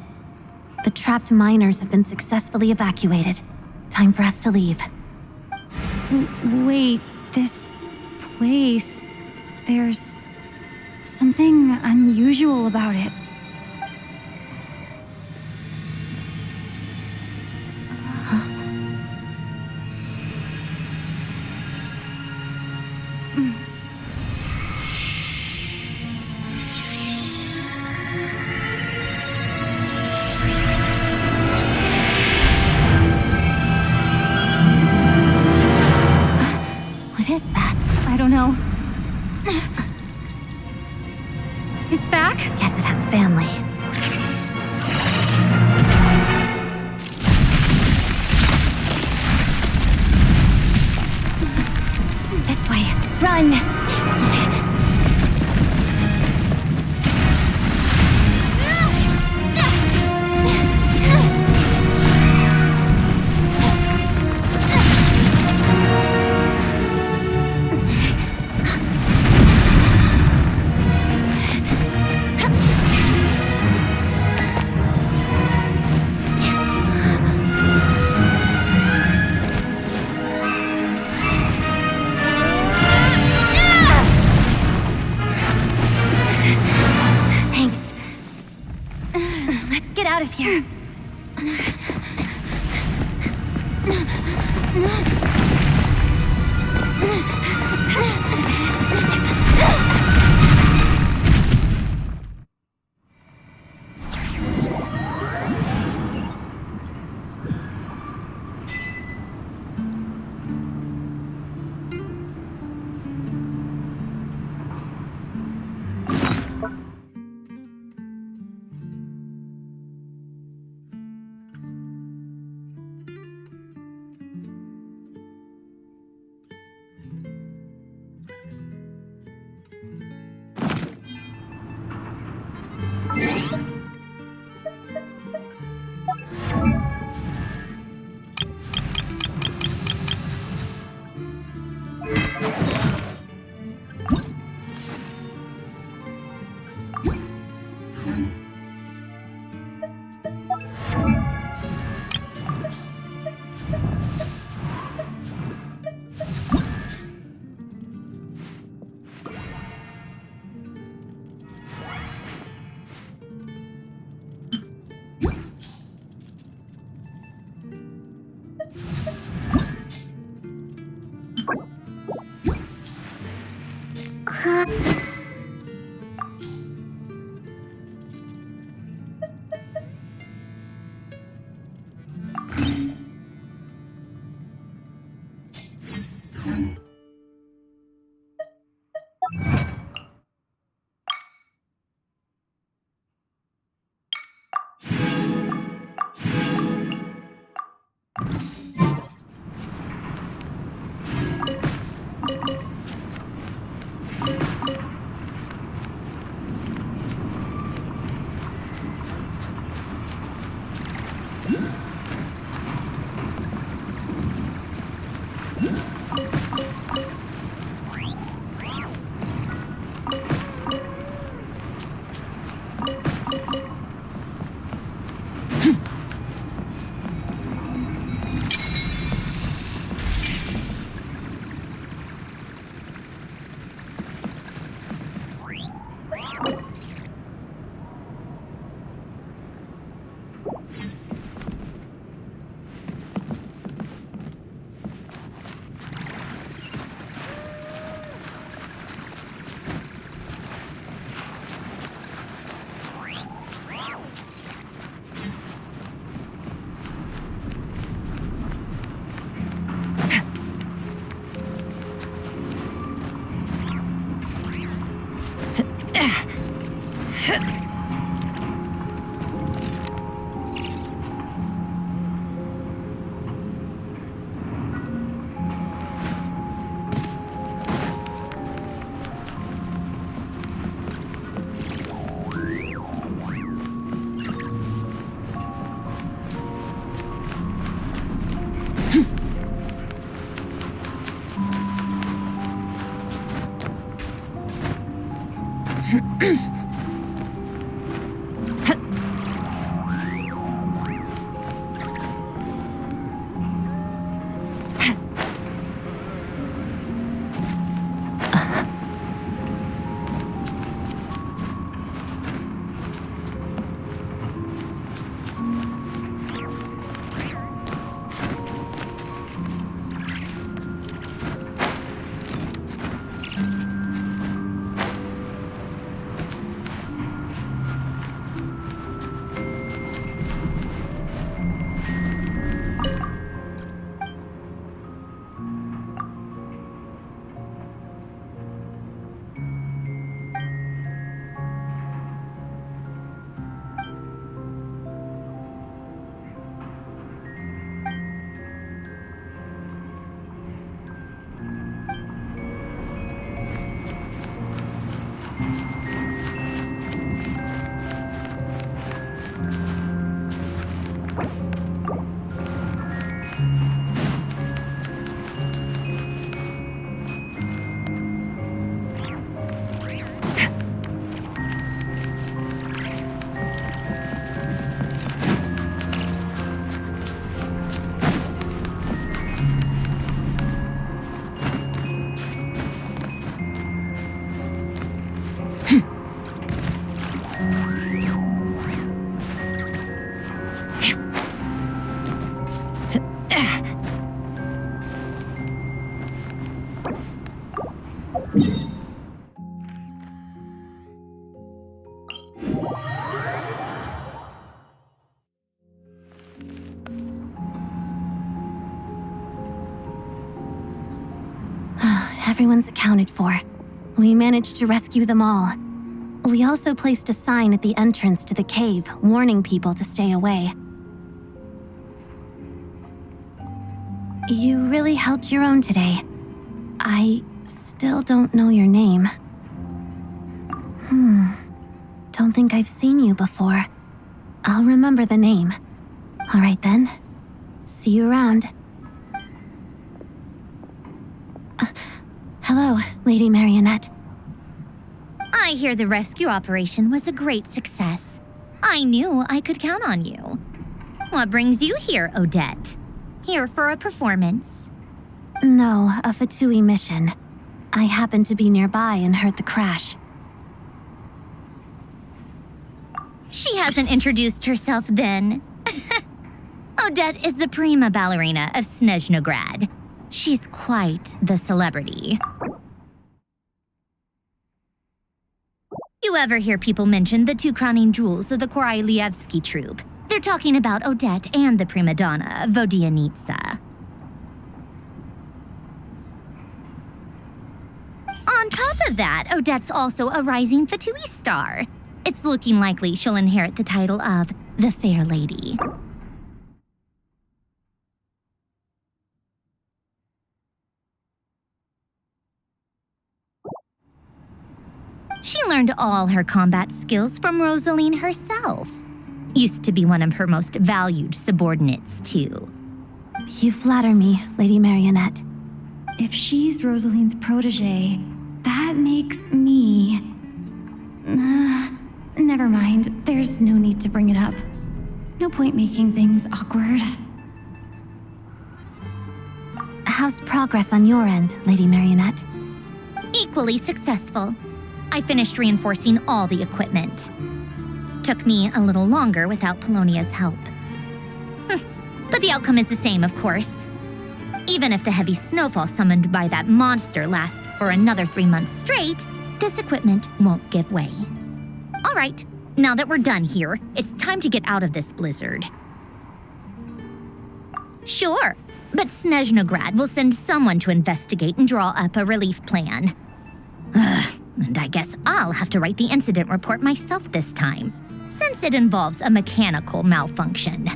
The trapped miners have been successfully evacuated. Time for us to leave. Wait, this place... There's something unusual about it. What is that? I don't know. It's back? Guess it has family. This way. Run! Thanks. Let's get out of here. Everyone's accounted for. We managed to rescue them all. We also placed a sign at the entrance to the cave, warning people to stay away. You really held your own today. I still don't know your name. Don't think I've seen you before. I'll remember the name. All right then. See you around. Hello, Lady Marionette. I hear the rescue operation was a great success. I knew I could count on you. What brings you here, Odette? Here for a performance? No, a Fatui mission. I happened to be nearby and heard the crash. She hasn't introduced herself then. Odette is the prima ballerina of Snezhnograd. She's quite the celebrity. You ever hear people mention the two crowning jewels of the Korailievsky troupe? They're talking about Odette and the prima donna, Vodianitsa. On top of that, Odette's also a rising Fatui star. It's looking likely she'll inherit the title of the Fair Lady. She learned all her combat skills from Rosaline herself. Used to be one of her most valued subordinates, too. You flatter me, Lady Marionette. If she's Rosaline's protege, that makes me... Never mind. There's no need to bring it up. No point making things awkward. How's progress on your end, Lady Marionette? Equally successful. I finished reinforcing all the equipment. Took me a little longer without Polonia's help. But the outcome is the same, of course. Even if the heavy snowfall summoned by that monster lasts for another 3 months straight, this equipment won't give way. All right, now that we're done here, it's time to get out of this blizzard. Sure, but Snezhnograd will send someone to investigate and draw up a relief plan. And I guess I'll have to write the incident report myself this time, since it involves a mechanical malfunction.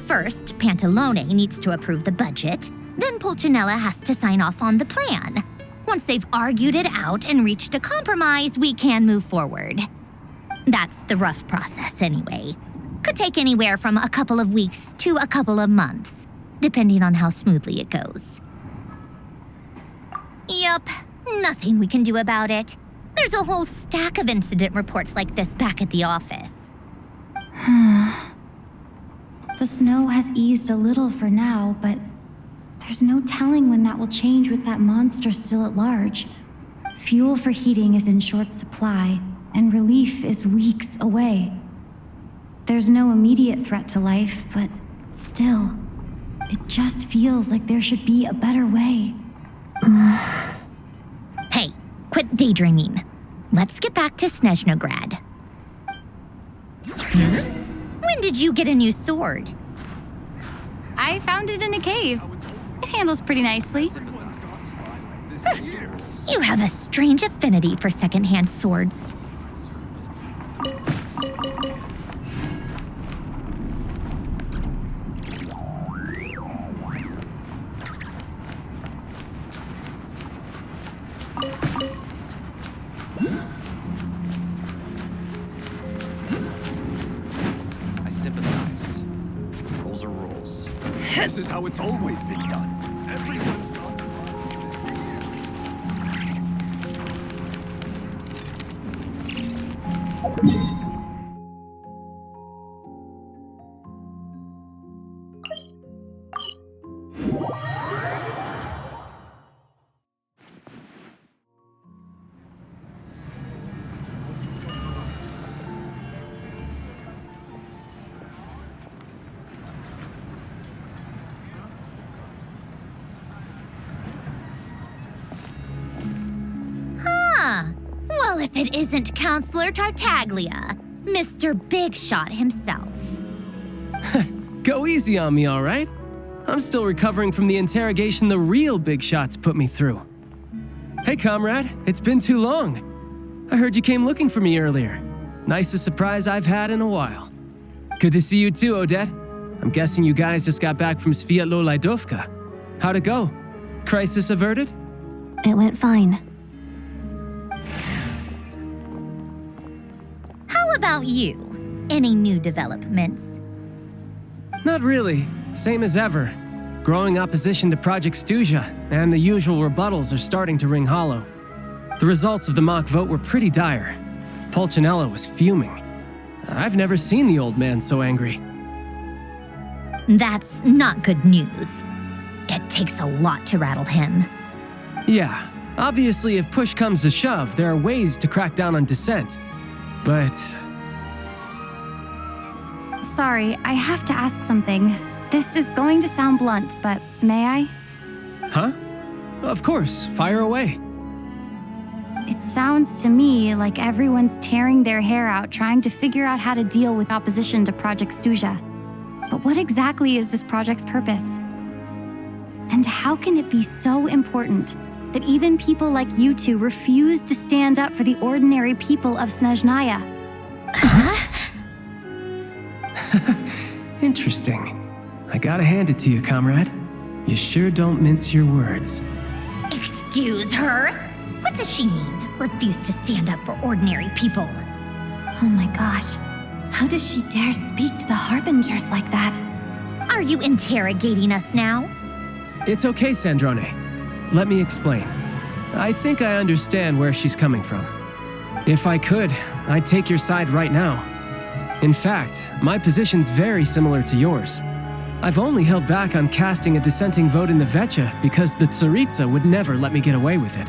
First, Pantalone needs to approve the budget, then Pulcinella has to sign off on the plan. Once they've argued it out and reached a compromise, we can move forward. That's the rough process anyway. Could take anywhere from a couple of weeks to a couple of months, depending on how smoothly it goes. Yup, nothing we can do about it. There's a whole stack of incident reports like this back at the office. The snow has eased a little for now, but there's no telling when that will change with that monster still at large. Fuel for heating is in short supply, and relief is weeks away. There's no immediate threat to life, but still, it just feels like there should be a better way. Hey, quit daydreaming. Let's get back to Snezhnograd. When did you get a new sword? I found it in a cave. It handles pretty nicely. You have a strange affinity for secondhand swords. I sympathize. Rules are rules. This is how it's always been done. Everyone's gone. Well, if it isn't Counselor Tartaglia, Mr. Big Shot himself. Go easy on me, all right? I'm still recovering from the interrogation the real big shots put me through. Hey, comrade, it's been too long. I heard you came looking for me earlier. Nicest surprise I've had in a while. Good to see you too, Odette. I'm guessing you guys just got back from Sviatlo Lajdovka. How'd it go? Crisis averted? It went fine. How about you? Any new developments? Not really. Same as ever. Growing opposition to Project Stuja, and the usual rebuttals are starting to ring hollow. The results of the mock vote were pretty dire. Pulcinella was fuming. I've never seen the old man so angry. That's not good news. It takes a lot to rattle him. Yeah, obviously if push comes to shove, there are ways to crack down on dissent. But... Sorry, I have to ask something. This is going to sound blunt, but may I? Huh? Of course, fire away. It sounds to me like everyone's tearing their hair out trying to figure out how to deal with opposition to Project Stuja. But what exactly is this project's purpose? And how can it be so important that even people like you two refuse to stand up for the ordinary people of Snezhnaya? Interesting. I gotta hand it to you, comrade. You sure don't mince your words. Excuse her? What does she mean? Refuse to stand up for ordinary people? Oh my gosh. How does she dare speak to the Harbingers like that? Are you interrogating us now? It's okay, Sandrone. Let me explain. I think I understand where she's coming from. If I could, I'd take your side right now. In fact, my position's very similar to yours. I've only held back on casting a dissenting vote in the Vecha because the Tsaritsa would never let me get away with it.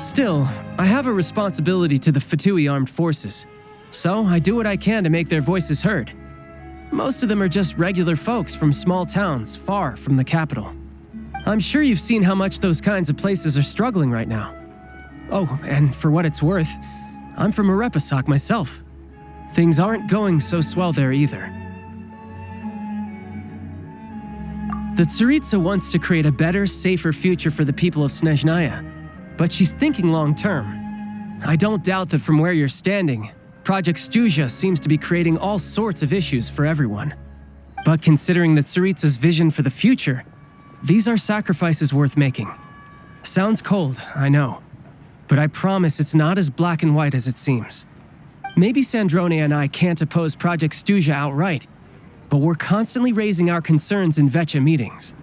Still, I have a responsibility to the Fatui armed forces, so I do what I can to make their voices heard. Most of them are just regular folks from small towns far from the capital. I'm sure you've seen how much those kinds of places are struggling right now. Oh, and for what it's worth, I'm from Arepasak myself. Things aren't going so swell there either. The Tsaritsa wants to create a better, safer future for the people of Snezhnaya, but she's thinking long-term. I don't doubt that from where you're standing, Project Stuja seems to be creating all sorts of issues for everyone. But considering the Tsaritsa's vision for the future, these are sacrifices worth making. Sounds cold, I know. But I promise it's not as black and white as it seems. Maybe Sandrone and I can't oppose Project Stuja outright, but we're constantly raising our concerns in Vetcha meetings.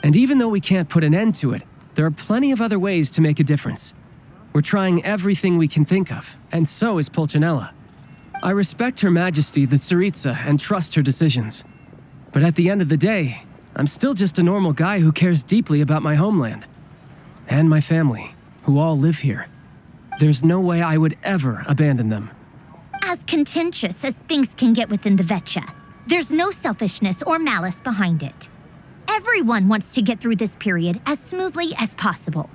And even though we can't put an end to it, there are plenty of other ways to make a difference. We're trying everything we can think of, and so is Pulcinella. I respect Her Majesty the Tsaritsa and trust her decisions. But at the end of the day, I'm still just a normal guy who cares deeply about my homeland. And my family, who all live here. There's no way I would ever abandon them. As contentious as things can get within the Vetcha, there's no selfishness or malice behind it. Everyone wants to get through this period as smoothly as possible.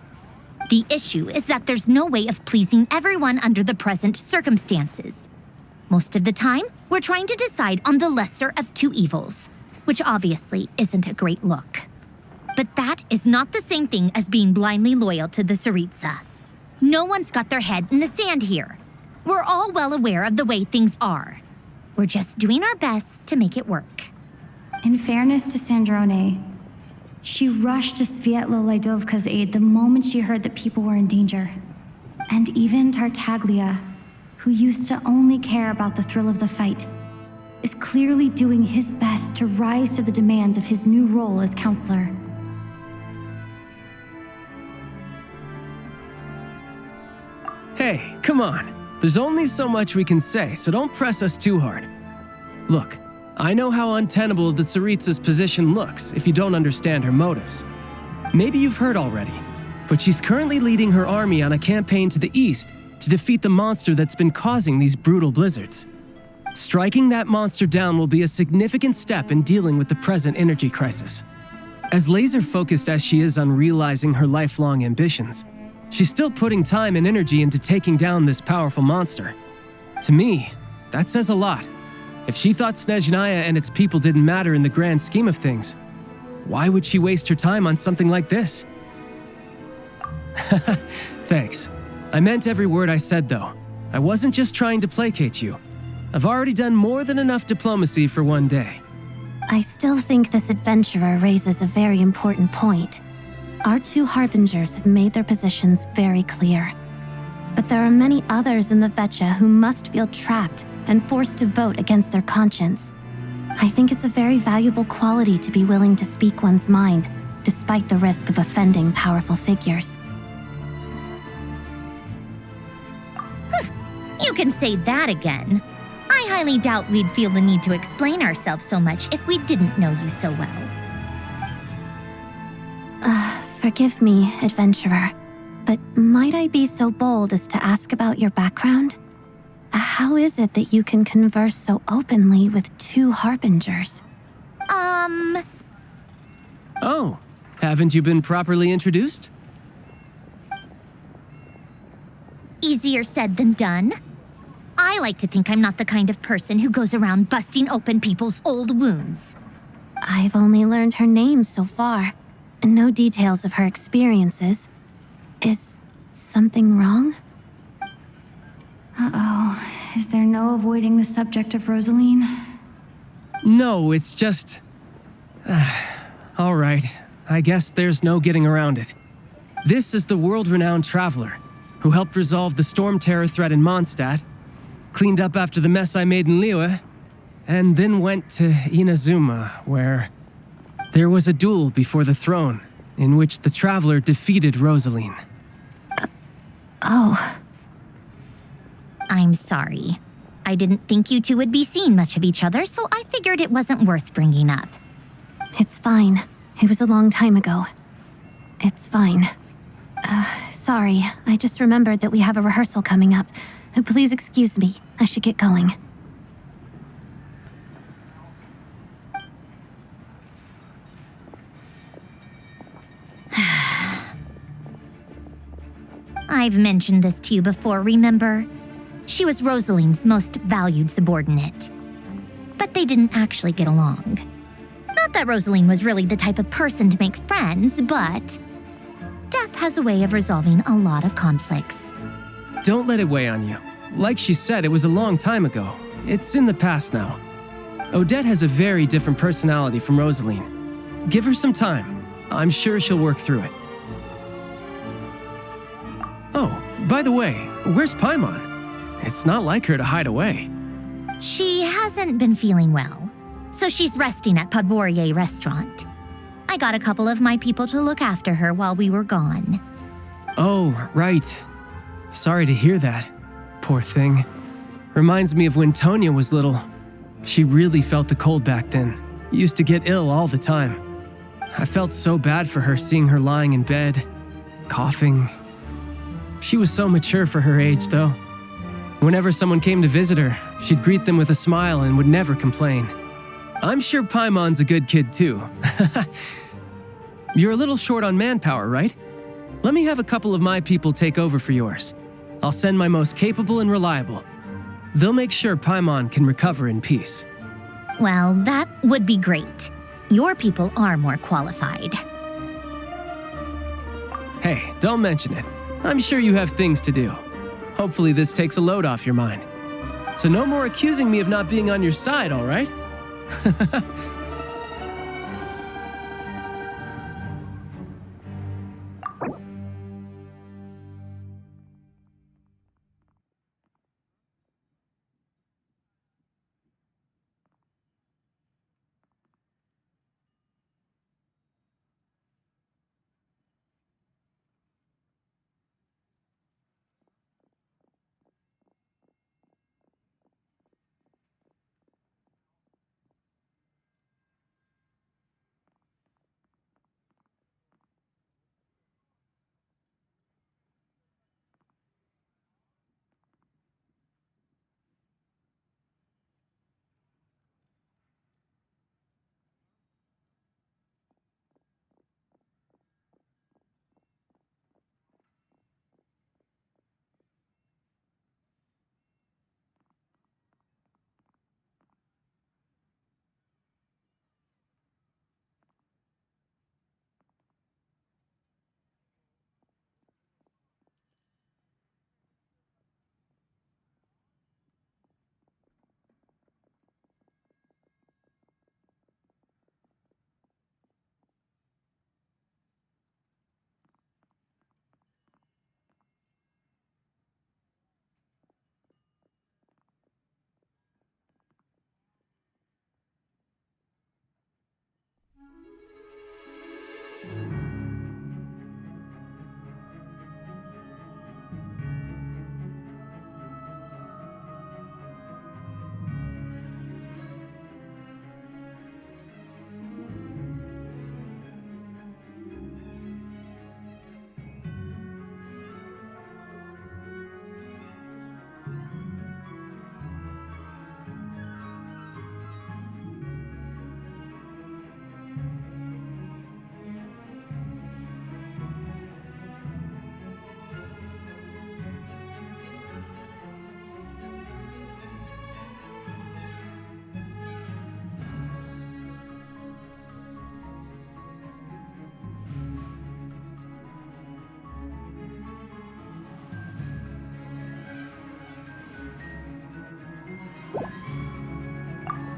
The issue is that there's no way of pleasing everyone under the present circumstances. Most of the time, we're trying to decide on the lesser of two evils, which obviously isn't a great look. But that is not the same thing as being blindly loyal to the Tsaritsa. No one's got their head in the sand here. We're all well aware of the way things are. We're just doing our best to make it work. In fairness to Sandrone, she rushed to Svietlo Laidovka's aid the moment she heard that people were in danger. And even Tartaglia, who used to only care about the thrill of the fight, is clearly doing his best to rise to the demands of his new role as counselor. Hey, come on. There's only so much we can say, so don't press us too hard. Look, I know how untenable the Tsaritsa's position looks if you don't understand her motives. Maybe you've heard already, but she's currently leading her army on a campaign to the east to defeat the monster that's been causing these brutal blizzards. Striking that monster down will be a significant step in dealing with the present energy crisis. As laser-focused as she is on realizing her lifelong ambitions, she's still putting time and energy into taking down this powerful monster. To me, that says a lot. If she thought Snezhnaya and its people didn't matter in the grand scheme of things, why would she waste her time on something like this? Thanks. I meant every word I said, though. I wasn't just trying to placate you. I've already done more than enough diplomacy for one day. I still think this adventurer raises a very important point. Our two harbingers have made their positions very clear. But there are many others in the Vetcha who must feel trapped and forced to vote against their conscience. I think it's a very valuable quality to be willing to speak one's mind, despite the risk of offending powerful figures. You can say that again. I highly doubt we'd feel the need to explain ourselves so much if we didn't know you so well. Forgive me, adventurer, but might I be so bold as to ask about your background? How is it that you can converse so openly with two harbingers? Oh, haven't you been properly introduced? Easier said than done. I like to think I'm not the kind of person who goes around busting open people's old wounds. I've only learned her name so far, and no details of her experiences. Is something wrong? Uh-oh. Is there no avoiding the subject of Rosaline? No, it's just... all right, I guess there's no getting around it. This is the world-renowned traveler who helped resolve the storm terror threat in Mondstadt, cleaned up after the mess I made in Liyue, and then went to Inazuma, where there was a duel before the throne in which the traveler defeated Rosaline. Oh. I'm sorry. I didn't think you two would be seeing much of each other, so I figured it wasn't worth bringing up. It's fine. It was a long time ago. It's fine. Sorry. I just remembered that we have a rehearsal coming up. Please excuse me. I should get going. I've mentioned this to you before, remember? She was Rosaline's most valued subordinate. But they didn't actually get along. Not that Rosaline was really the type of person to make friends, but death has a way of resolving a lot of conflicts. Don't let it weigh on you. Like she said, it was a long time ago. It's in the past now. Odette has a very different personality from Rosaline. Give her some time. I'm sure she'll work through it. Oh, by the way, where's Paimon? It's not like her to hide away. She hasn't been feeling well, so she's resting at Podvorier restaurant. I got a couple of my people to look after her while we were gone. Oh, right. Sorry to hear that. Poor thing. Reminds me of when Tonya was little. She really felt the cold back then. Used to get ill all the time. I felt so bad for her seeing her lying in bed, coughing. She was so mature for her age, though. Whenever someone came to visit her, she'd greet them with a smile and would never complain. I'm sure Paimon's a good kid, too. You're a little short on manpower, right? Let me have a couple of my people take over for yours. I'll send my most capable and reliable. They'll make sure Paimon can recover in peace. Well, that would be great. Your people are more qualified. Hey, don't mention it. I'm sure you have things to do. Hopefully this takes a load off your mind. So no more accusing me of not being on your side, all right?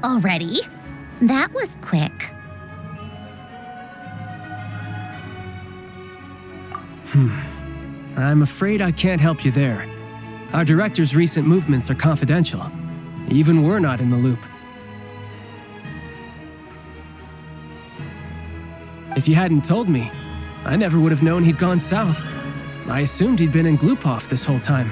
Already? That was quick. I'm afraid I can't help you there. Our director's recent movements are confidential. Even we're not in the loop. If you hadn't told me, I never would have known he'd gone south. I assumed he'd been in Glupov this whole time.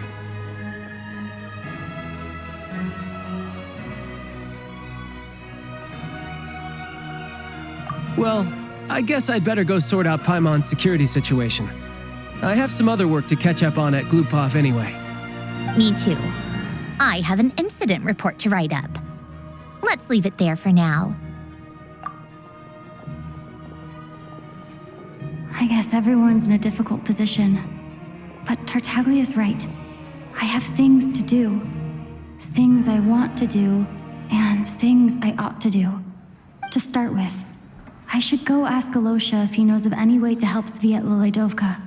Well, I guess I'd better go sort out Paimon's security situation. I have some other work to catch up on at Glupov anyway. Me too. I have an incident report to write up. Let's leave it there for now. I guess everyone's in a difficult position. But Tartaglia's right. I have things to do. Things I want to do, and things I ought to do. To start with, I should go ask Alosha if he knows of any way to help Svietla Ledovka.